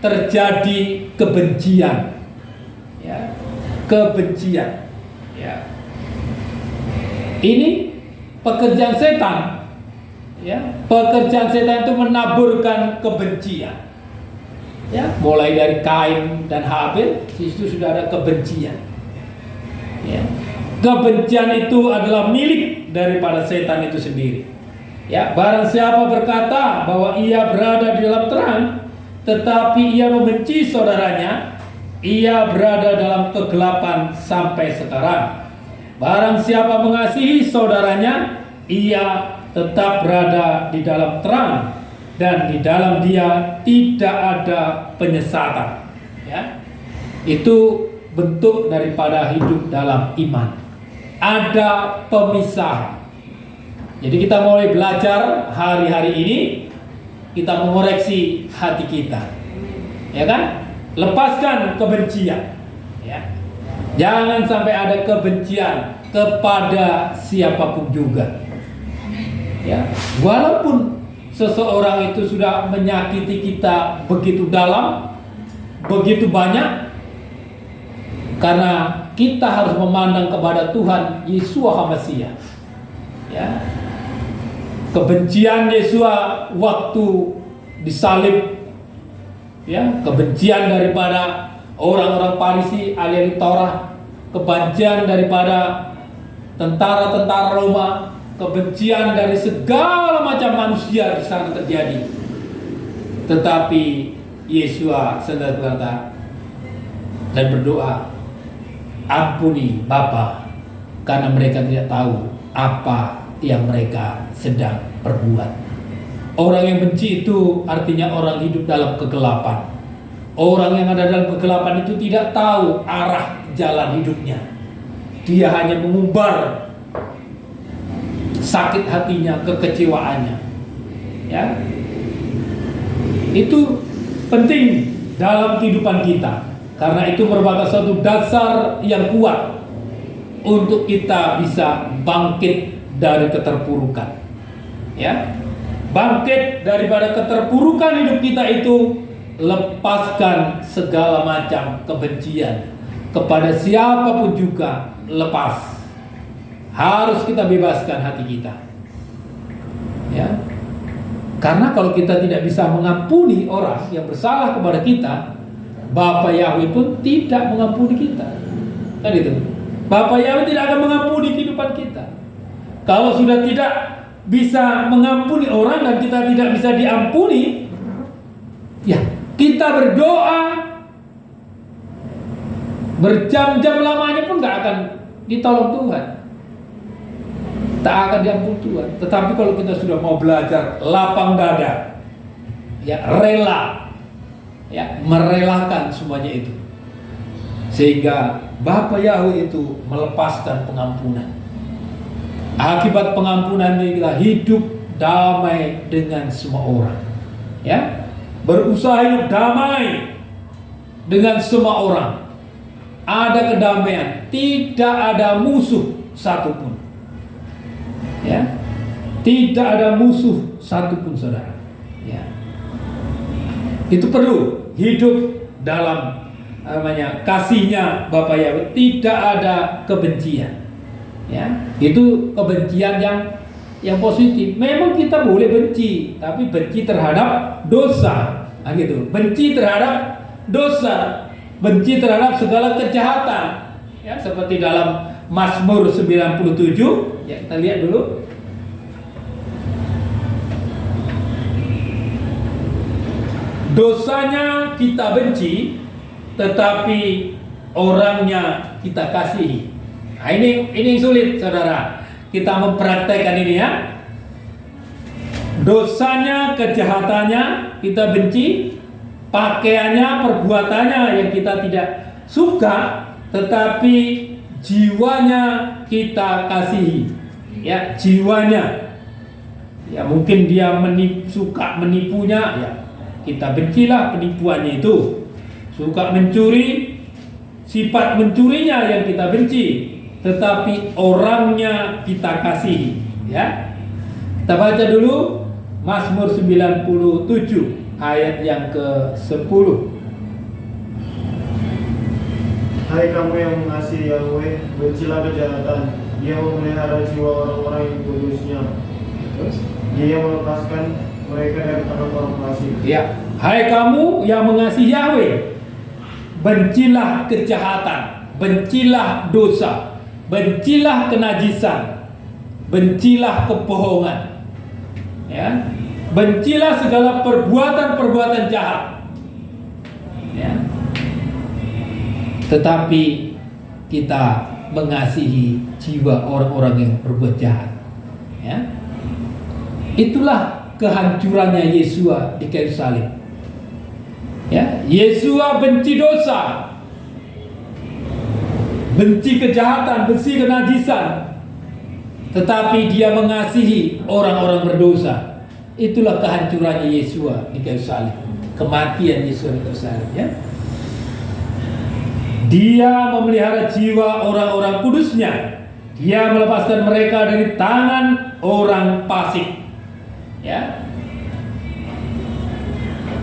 terjadi kebencian. Ya, kebencian. Ya. Ini pekerjaan setan. Ya, pekerjaan setan itu menaburkan kebencian. Ya, mulai dari Kain dan Habil, itu sudah ada kebencian. Ya. Kebencian itu adalah milik daripada setan itu sendiri. Ya, barang siapa berkata bahwa ia berada di dalam terang, tetapi ia membenci saudaranya, ia berada dalam kegelapan sampai sekarang. Barang siapa mengasihi saudaranya, ia tetap berada di dalam terang, dan di dalam dia tidak ada penyesatan. Ya, itu bentuk daripada hidup dalam iman. Ada pemisahan. Jadi kita mulai belajar hari-hari ini, kita mengoreksi hati kita. Ya kan? Lepaskan kebencian. Ya. Jangan sampai ada kebencian kepada siapapun juga. Ya. Walaupun seseorang itu sudah menyakiti kita begitu dalam, begitu banyak, karena kita harus memandang kepada Tuhan Yesus HaMasiah. Ya. Kebencian Yesus waktu disalib, ya, kebencian daripada orang-orang Farisi ahli Taurat, kebencian daripada tentara-tentara Roma, kebencian dari segala macam manusia di sana terjadi. Tetapi Yesus sedang berkata dan berdoa, ampuni Bapa, karena mereka tidak tahu apa yang mereka sedang perbuat. Orang yang benci itu artinya orang hidup dalam kegelapan. Orang yang ada dalam kegelapan itu tidak tahu arah jalan hidupnya. Dia hanya mengumbar sakit hatinya, kekecewaannya. Ya, itu penting dalam kehidupan kita. Karena itu merupakan suatu dasar yang kuat untuk kita bisa bangkit dari keterpurukan. Ya, bangkit daripada keterpurukan hidup kita itu, lepaskan segala macam kebencian kepada siapapun juga, lepas. Harus kita bebaskan hati kita. Ya, karena kalau kita tidak bisa mengampuni orang yang bersalah kepada kita, Bapa Yahweh pun tidak mengampuni kita. Kan itu. Bapa Yahweh tidak akan mengampuni kehidupan kita. Kalau sudah tidak bisa mengampuni orang dan kita tidak bisa diampuni, ya kita berdoa berjam-jam lamanya pun gak akan ditolong Tuhan, tak akan diampuni Tuhan. Tetapi kalau kita sudah mau belajar lapang dada, ya rela, ya merelakan semuanya itu, sehingga Bapa Yahweh itu melepaskan pengampunan. Akibat pengampunan ini kita hidup damai dengan semua orang. Ya, berusaha hidup damai dengan semua orang. Ada kedamaian, tidak ada musuh satupun. Ya, tidak ada musuh satupun, saudara. Ya, itu perlu hidup dalam kasihnya Bapa Yahweh, tidak ada kebencian. Ya, itu kebencian yang positif. Memang kita boleh benci, tapi benci terhadap dosa. Nah, gitu. Benci terhadap dosa, benci terhadap segala kejahatan. Ya, seperti dalam Mazmur 97, ya, kita lihat dulu. Dosanya kita benci, tetapi orangnya kita kasihi. Nah, ini sulit, saudara. kita mempraktekkan ini ya. Dosanya, kejahatannya kita benci, pakaiannya, perbuatannya yang kita tidak suka, tetapi jiwanya kita kasihi. Ya, jiwanya. Ya, mungkin dia suka menipunya, ya kita bencilah penipuannya itu. Suka mencuri, sifat mencurinya yang kita benci, tetapi orangnya kita kasihi. Ya, kita baca dulu Mazmur 97 ayat yang ke-10. Hai kamu yang mengasihi Yahweh, bencilah kejahatan. Dia memelihara jiwa orang-orang yang kudusnya. Dia melepaskan mereka dari tangan orang fasik. Ya, hai kamu yang mengasihi Yahweh, bencilah kejahatan, bencilah dosa, bencilah kenajisan, bencilah kebohongan. Ya, bencilah segala perbuatan-perbuatan jahat. Ya. Tetapi kita mengasihi jiwa orang-orang yang berbuat jahat. Ya. Itulah kehancurannya Yesua di kayu salib. Ya, Yesua benci dosa, benci kejahatan, benci kenajisan, tetapi dia mengasihi orang-orang berdosa. Itulah kehancurannya Yesua di kayu salib, kematian Yesua di kayu salib. Ya. Dia memelihara jiwa orang-orang kudusnya. Dia melepaskan mereka dari tangan orang fasik. Ya,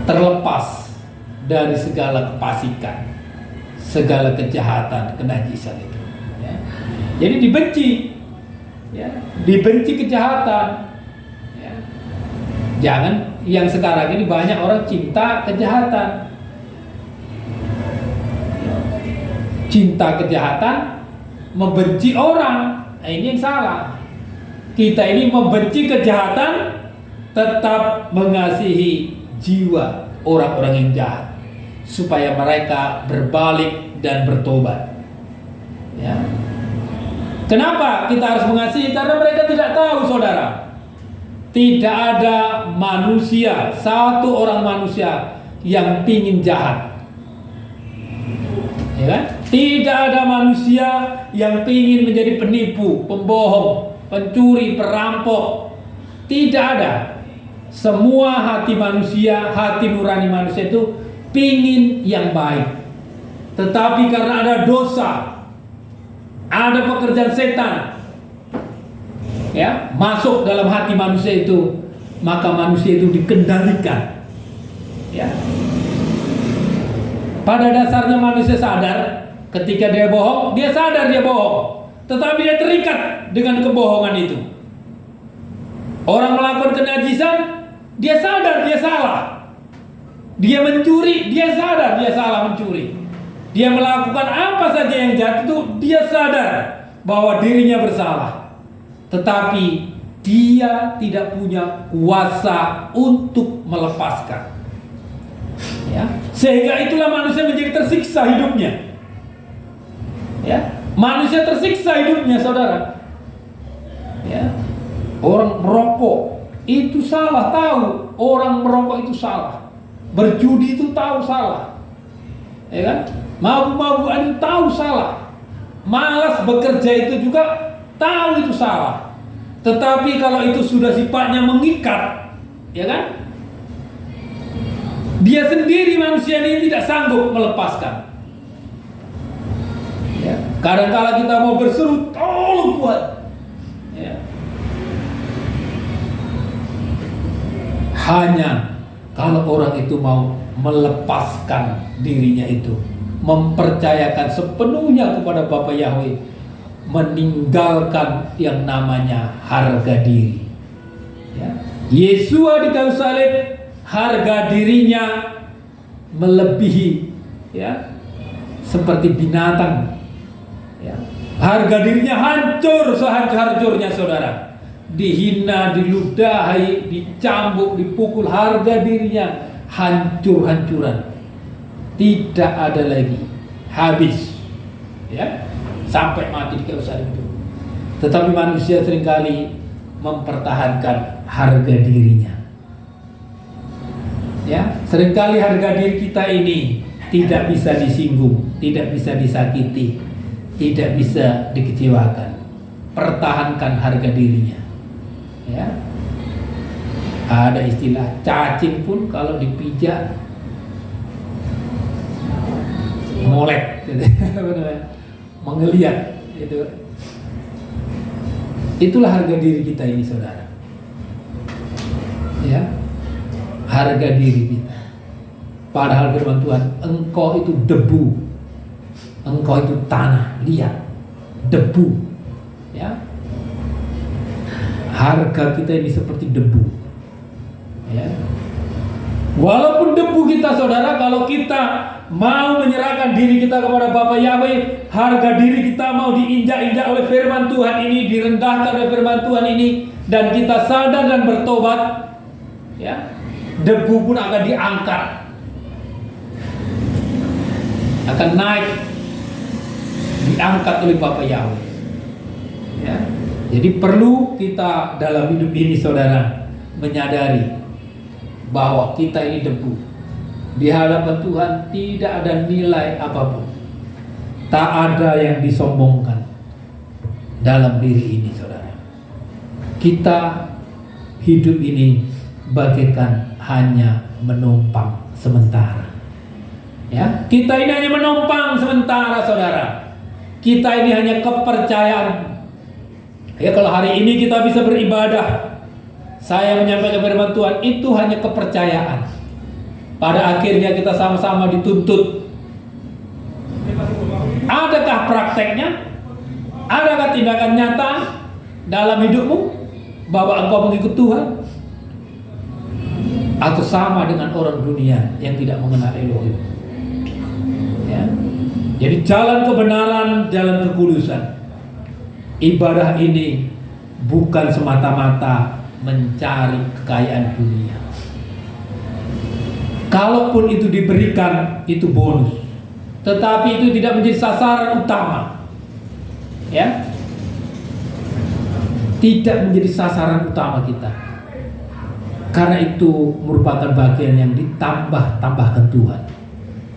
terlepas dari segala kefasikan, segala kejahatan, kenajisan itu. Ya. Jadi dibenci, ya, dibenci kejahatan. Ya. Jangan yang sekarang ini banyak orang cinta kejahatan, cinta kejahatan, membenci orang. Nah, ini yang salah. Kita ini membenci kejahatan, tetap mengasihi jiwa orang-orang yang jahat, supaya mereka berbalik dan bertobat. Ya. Kenapa kita harus mengasihi? Karena mereka tidak tahu, saudara. Tidak ada manusia, satu orang manusia yang pingin jahat. Ya kan? Tidak ada manusia yang pingin menjadi penipu, pembohong, pencuri, perampok. Tidak ada. Semua hati manusia, hati nurani manusia itu pingin yang baik. Tetapi karena ada dosa, ada pekerjaan setan, ya, masuk dalam hati manusia itu, maka manusia itu dikendalikan. Ya. Pada dasarnya manusia sadar ketika dia bohong, dia sadar dia bohong, tetapi dia terikat dengan kebohongan itu. Orang melakukan kenajisan, dia sadar dia salah. Dia mencuri, dia sadar dia salah mencuri. Dia melakukan apa saja yang jahat itu, dia sadar bahwa dirinya bersalah. Tetapi dia tidak punya kuasa untuk melepaskan. Ya, sehingga itulah manusia menjadi tersiksa hidupnya. Ya, manusia tersiksa hidupnya, saudara. Ya, orang merokok itu salah, tahu orang merokok itu salah. Berjudi itu tahu salah. Ya kan? Mabuk-mabukan itu tahu salah. Malas bekerja itu juga tahu itu salah. Tetapi kalau itu sudah sifatnya mengikat, ya kan? Dia sendiri manusia ini tidak sanggup melepaskan. Ya. Kadang-kala kita mau berseru, tolong buat. Ya. Hanya kalau orang itu mau melepaskan dirinya itu, mempercayakan sepenuhnya kepada Bapa Yahweh, meninggalkan yang namanya harga diri. Ya. Yesua di kayu salib, harga dirinya melebihi, ya, seperti binatang. Ya. Harga dirinya hancur sehancur-hancurnya, saudara. Dihina, diludahi, dicambuk, dipukul, harga dirinya hancur-hancuran. Tidak ada lagi, habis. Ya, sampai mati di kayu salib itu. Tetapi manusia seringkali mempertahankan harga dirinya. Ya, seringkali harga diri kita ini tidak bisa disinggung, tidak bisa disakiti, tidak bisa dikecewakan. Pertahankan harga dirinya. Ya. Ada istilah cacing pun kalau dipijak molek, gitu. Menggeliat, itu. Itulah harga diri kita ini, saudara. Ya, harga diri kita. Padahal firman Tuhan, engkau itu debu, engkau itu tanah liat, debu. Ya, harga kita ini seperti debu. Ya, walaupun debu kita, saudara, kalau kita mau menyerahkan diri kita kepada Bapa Yahweh, harga diri kita mau diinjak-injak oleh firman Tuhan ini, direndahkan oleh firman Tuhan ini, dan kita sadar dan bertobat, ya, debu pun akan diangkat, akan naik, diangkat oleh Bapa Yahweh. Ya, jadi perlu kita dalam hidup ini, saudara, menyadari bahwa kita ini debu. Di hadapan Tuhan tidak ada nilai apapun. Tak ada yang disombongkan dalam diri ini, saudara. Kita hidup ini bagaikan hanya menumpang sementara. Ya, kita ini hanya menumpang sementara, saudara. Kita ini hanya kepercayaan. Ya, kalau hari ini kita bisa beribadah, saya menyampaikan firman Tuhan, itu hanya kepercayaan. Pada akhirnya kita sama-sama dituntut. Adakah prakteknya? Adakah tindakan nyata dalam hidupmu bahwa engkau mengikut Tuhan? Atau sama dengan orang dunia yang tidak mengenal Elohim? Ya. Jadi jalan kebenaran, jalan kekulusan. Ibadah ini bukan semata-mata mencari kekayaan dunia. Kalaupun itu diberikan, itu bonus. Tetapi itu tidak menjadi sasaran utama. Ya, tidak menjadi sasaran utama kita. Karena itu merupakan bagian yang ditambah-tambahkan Tuhan.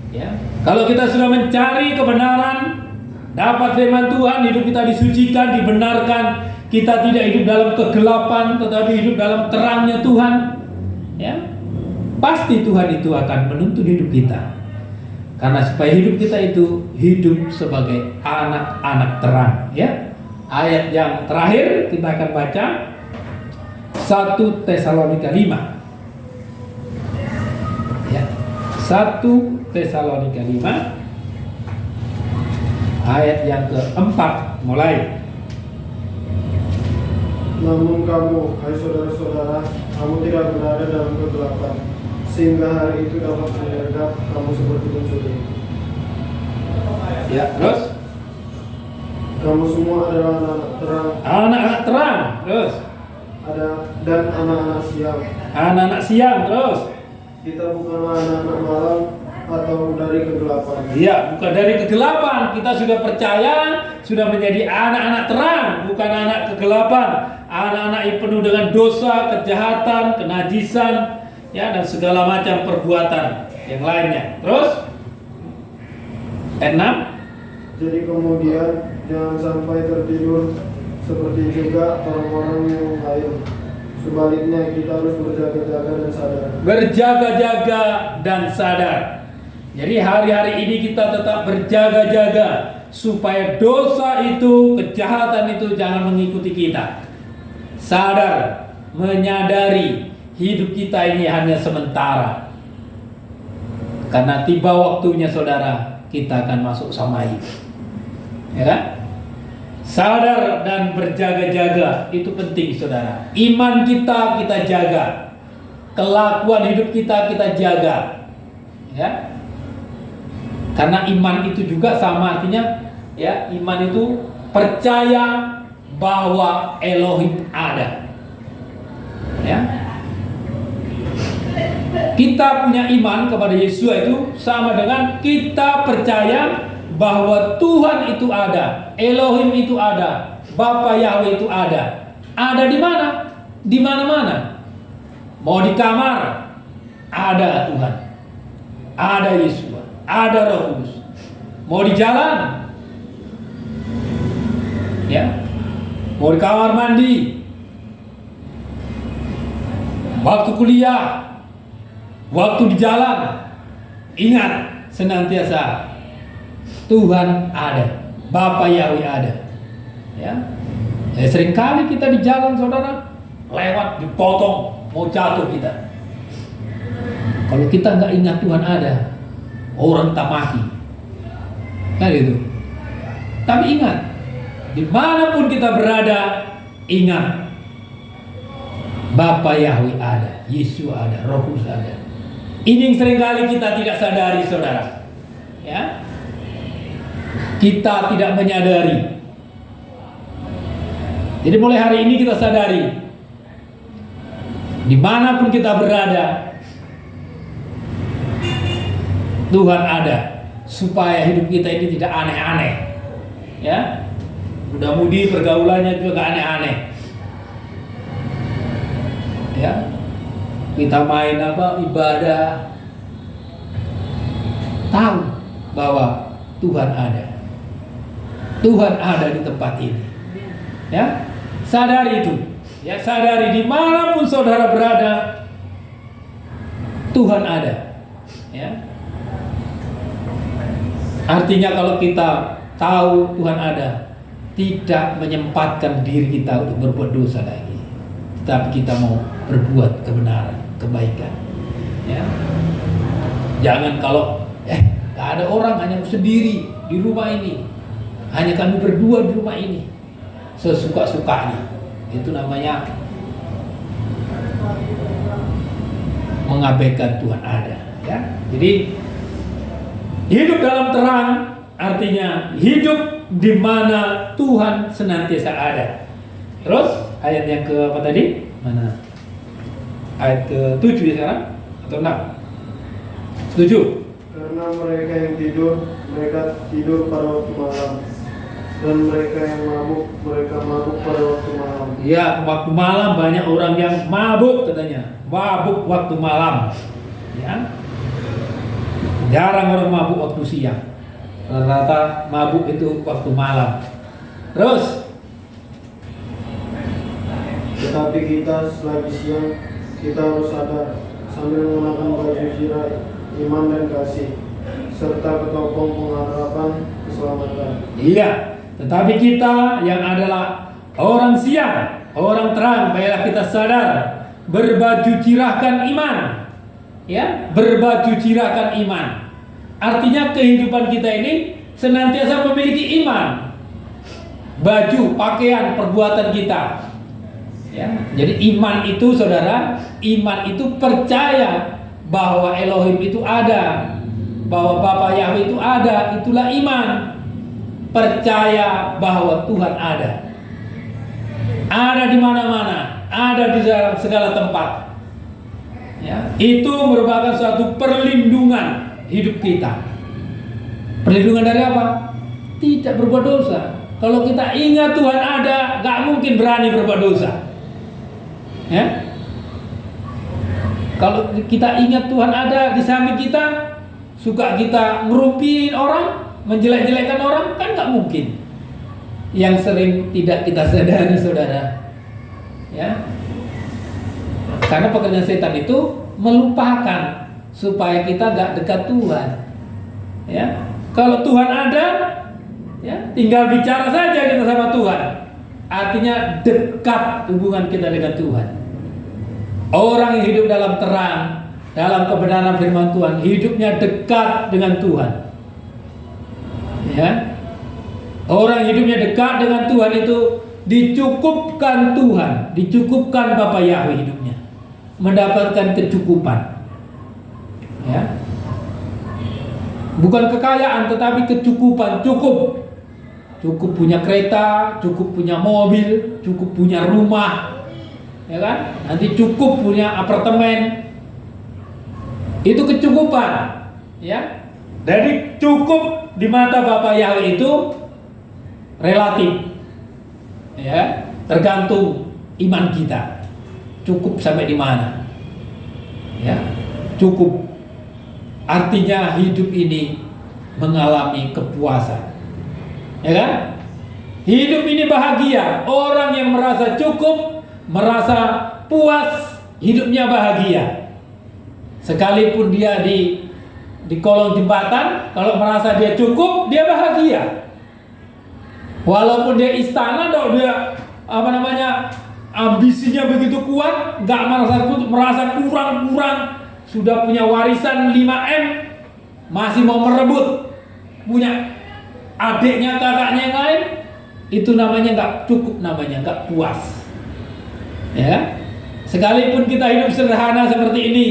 Ya, kalau kita sudah mencari kebenaran, dapat firman Tuhan, hidup kita disucikan, dibenarkan, kita tidak hidup dalam kegelapan, tetapi hidup dalam terangnya Tuhan. Ya, pasti Tuhan itu akan menuntun hidup kita. Karena supaya hidup kita itu hidup sebagai anak-anak terang. Ya, ayat yang terakhir kita akan baca 1 Tesalonika 5. Ya, 1 Tesalonika 5 ayat yang keempat mulai. Namun kamu, hai saudara-saudara, kamu tidak berada dalam kegelapan, sehingga hari itu dapat menyergap kamu seperti pencuri. Ya, terus? Kamu semua adalah anak-anak terang. Anak-anak terang, terus? Dan anak-anak siang. Anak-anak siang, terus? Kita bukanlah anak-anak malam atau dari kegelapan. Iya, bukan dari kegelapan. Kita sudah percaya, sudah menjadi anak-anak terang, bukan anak kegelapan. Anak-anak yang penuh dengan dosa, kejahatan, kenajisan, ya, dan segala macam perbuatan yang lainnya. Terus? Ayat 6. Jadi kemudian jangan sampai tertidur seperti juga orang-orang yang lain. Sebaliknya kita harus berjaga-jaga dan sadar. Berjaga-jaga dan sadar. Jadi hari-hari ini kita tetap berjaga-jaga supaya dosa itu, kejahatan itu jangan mengikuti kita. Sadar, menyadari hidup kita ini hanya sementara. Karena tiba waktunya, saudara, kita akan masuk Samaim. Ya kan? Sadar dan berjaga-jaga itu penting, saudara. Iman kita jaga. Kelakuan hidup kita jaga. Ya. Karena iman itu juga sama artinya, ya, iman itu percaya bahwa Elohim ada. Ya. Kita punya iman kepada Yesus itu sama dengan kita percaya bahwa Tuhan itu ada, Elohim itu ada, Bapa Yahweh itu ada. Ada di mana? Di mana-mana. Mau di kamar, ada Tuhan. Ada Yesus, ada Roh Kudus. Mau di jalan, ya. Mau di kamar mandi, waktu kuliah, waktu di jalan, ingat senantiasa Tuhan ada, Bapa Yahweh ada. Ya, seringkali kita di jalan, saudara, lewat dipotong, mau jatuh kita. Kalau kita nggak ingat Tuhan ada, orang tak maki, kan itu. Tapi ingat, dimanapun kita berada, ingat Bapa Yahweh ada, Yesus ada, Roh Kudus ada. Ini yang seringkali kita tidak sadari, saudara. Ya, kita tidak menyadari. Jadi mulai hari ini kita sadari, dimanapun kita berada, Tuhan ada, supaya hidup kita ini tidak aneh-aneh. Ya, mudah-mudi pergaulannya juga gak aneh-aneh. Ya, kita main ibadah, tahu bahwa Tuhan ada. Tuhan ada di tempat ini. Ya, sadari itu. Ya, sadari dimanapun saudara berada, Tuhan ada. Ya, artinya kalau kita tahu Tuhan ada, tidak menyempatkan diri kita untuk berbuat dosa lagi, tetapi kita mau berbuat kebenaran, kebaikan. Ya, jangan kalau gak ada orang, hanya sendiri di rumah ini, hanya kami berdua di rumah ini, sesuka-sukanya. Itu namanya mengabaikan Tuhan ada. Ya, jadi hidup dalam terang artinya hidup di mana Tuhan senantiasa ada. Terus ayat yang ke apa tadi? Mana? Ayat ke-7 ya sekarang atau 6? 7. Karena mereka yang tidur, mereka tidur pada waktu malam. Dan mereka yang mabuk, mereka mabuk pada waktu malam. Ya, waktu malam banyak orang yang mabuk katanya. Mabuk waktu malam. Ya. Jarang orang mabuk waktu siang. Rata-rata mabuk itu waktu malam. Terus, tetapi kita selagi siang, kita harus sadar sambil mengenakan baju zirah iman dan kasih, serta ketopong pengharapan keselamatan. iya. Tetapi kita yang adalah orang siang, orang terang, baiklah kita sadar, berbaju cirahkan iman. Ya, berbaju cirahkan iman. Artinya kehidupan kita ini senantiasa memiliki iman. Baju, pakaian, perbuatan kita. Ya, jadi iman itu, saudara, iman itu percaya bahwa Elohim itu ada, bahwa Bapa Yahweh itu ada, itulah iman. Percaya bahwa Tuhan ada. Ada di mana-mana, ada di dalam segala tempat. Ya, itu merupakan suatu perlindungan hidup kita. Perlindungan dari apa? Tidak berbuat dosa. Kalau kita ingat Tuhan ada, gak mungkin berani berbuat dosa. Ya? Kalau kita ingat Tuhan ada di samping kita, suka kita ngerumpiin orang, menjelek-jelekkan orang, kan gak mungkin. Yang sering tidak kita sadari, saudara. Ya. Karena pekerjaan setan itu melupakan supaya kita gak dekat Tuhan. Ya. Kalau Tuhan ada, ya, tinggal bicara saja kita sama Tuhan. Artinya dekat hubungan kita dengan Tuhan. Orang yang hidup dalam terang, dalam kebenaran firman Tuhan, hidupnya dekat dengan Tuhan. Ya. Orang hidupnya dekat dengan Tuhan itu dicukupkan Tuhan, dicukupkan Bapa Yahweh hidupnya, mendapatkan kecukupan. Ya. Bukan kekayaan tetapi kecukupan, cukup. Cukup punya kereta, cukup punya mobil, cukup punya rumah. Ya kan? Nanti cukup punya apartemen. Itu kecukupan. Ya. Jadi cukup di mata Bapa Yahweh itu relatif. Ya, tergantung iman kita. Cukup sampai di mana? Ya, cukup. Artinya hidup ini mengalami kepuasan. Ya kan? Hidup ini bahagia. Orang yang merasa cukup, merasa puas, hidupnya bahagia. Sekalipun dia di kolong jembatan, kalau merasa dia cukup, dia bahagia. Walaupun dia istana, kalau dia ambisinya begitu kuat, nggak merasa kurang, sudah punya warisan 5M, masih mau merebut punya adiknya, kakaknya yang lain, itu namanya nggak cukup, namanya nggak puas. Ya, sekalipun kita hidup sederhana seperti ini,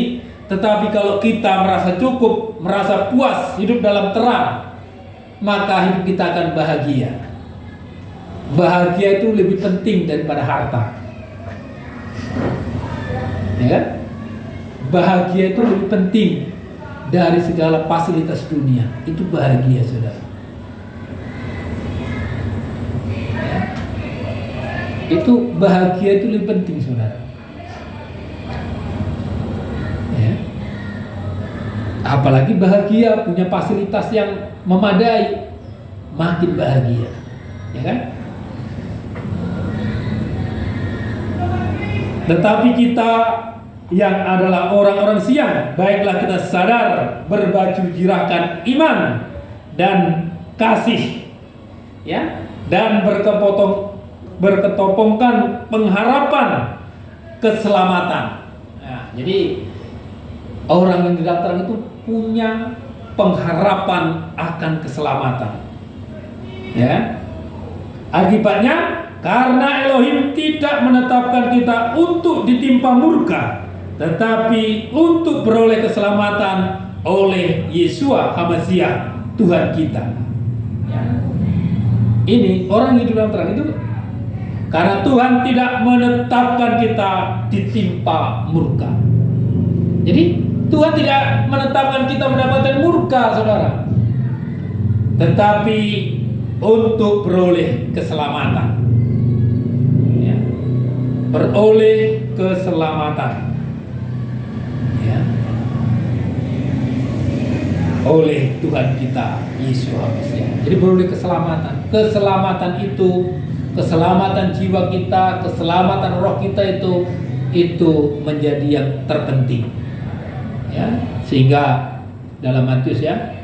tetapi kalau kita merasa cukup, merasa puas, hidup dalam terang, maka hidup kita akan bahagia. Bahagia itu lebih penting daripada harta. Ya, bahagia itu lebih penting dari segala fasilitas dunia. Itu bahagia, saudara. Ya. Itu bahagia itu lebih penting, saudara. Ya. Apalagi bahagia punya fasilitas yang memadai, makin bahagia, ya kan? Tetapi kita yang adalah orang-orang siang, baiklah kita sadar, berbaju jirahkan iman dan kasih, ya, dan berketopongkan pengharapan keselamatan. Nah, jadi orang yang di dalam terang itu punya pengharapan akan keselamatan. Ya. Akibatnya, karena Elohim tidak menetapkan kita untuk ditimpa murka, tetapi untuk beroleh keselamatan oleh Yeshua HaMashiach Tuhan kita. Ya. Ini orang yang hidup dalam terang itu karena Tuhan tidak menetapkan kita ditimpa murka. Jadi Tuhan tidak menetapkan kita mendapatkan murka, saudara, tetapi untuk beroleh keselamatan. Ya. Beroleh keselamatan. Ya. Oleh Tuhan kita Yesus HaMashiach. Jadi beroleh keselamatan. Keselamatan itu, keselamatan jiwa kita, keselamatan roh kita itu menjadi yang terpenting. Ya, sehingga dalam Matius, ya,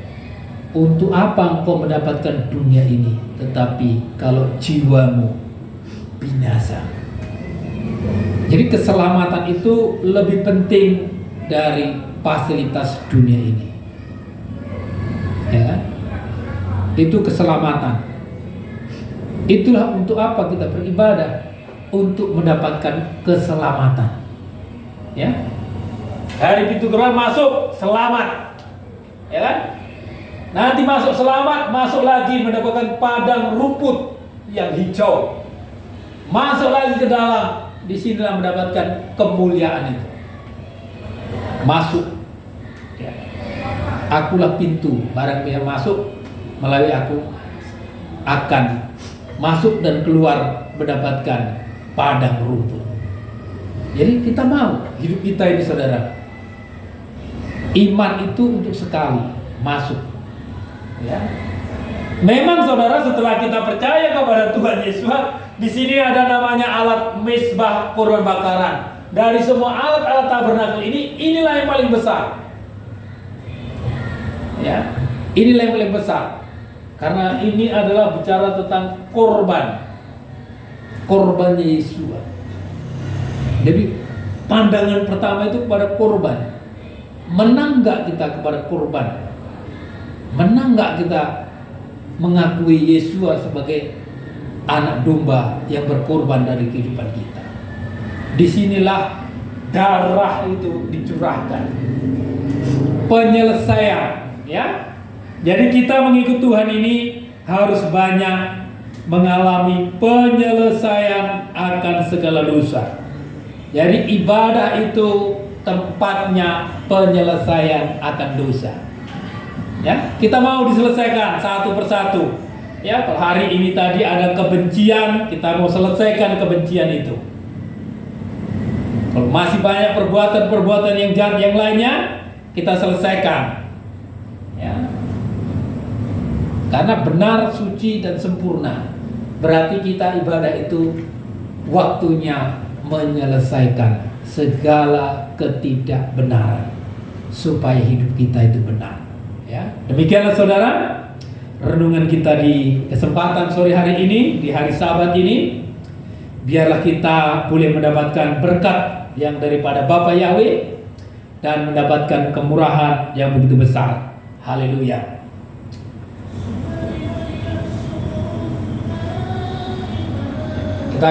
untuk apa engkau mendapatkan dunia ini, tetapi kalau jiwamu binasa. Jadi keselamatan itu lebih penting dari fasilitas dunia ini. Ya, itu keselamatan. Itulah untuk apa kita beribadah, untuk mendapatkan keselamatan. Ya. Hari pintu gerbang masuk selamat, ya kan? Nanti masuk selamat, masuk lagi mendapatkan padang rumput yang hijau. Masuk lagi ke dalam, disinilah mendapatkan kemuliaan itu. Masuk, ya. Akulah pintu, barang yang masuk melalui aku akan masuk dan keluar mendapatkan padang rumput. Jadi kita mau hidup kita ini, saudara, iman itu untuk sekali masuk. Ya. Memang saudara, setelah kita percaya kepada Tuhan Yesus, di sini ada namanya alat mezbah korban bakaran. Dari semua alat-alat tabernakel ini, inilah yang paling besar. Ya, inilah yang paling besar. Karena ini adalah bicara tentang korban. Korbannya Yesus. Jadi pandangan pertama itu kepada korban. Menang gak kita kepada korban? Menang gak kita mengakui Yesus sebagai anak domba yang berkorban dari kehidupan kita? Disinilah darah itu dicurahkan. Penyelesaian, ya. Jadi kita mengikut Tuhan ini harus banyak mengalami penyelesaian akan segala dosa. Jadi ibadah itu tempatnya penyelesaian akan dosa. Ya, kita mau diselesaikan satu persatu. Ya, kalau hari ini tadi ada kebencian, kita mau selesaikan kebencian itu. Kalau masih banyak perbuatan-perbuatan yang jahat yang lainnya, kita selesaikan. Ya. Karena benar, suci dan sempurna. Berarti kita ibadah itu waktunya menyelesaikan segala ketidakbenaran supaya hidup kita itu benar. Ya. Demikianlah saudara, renungan kita di kesempatan sore hari ini, di hari Sabat ini. Biarlah kita boleh mendapatkan berkat yang daripada Bapa Yahweh dan mendapatkan kemurahan yang begitu besar. Haleluya.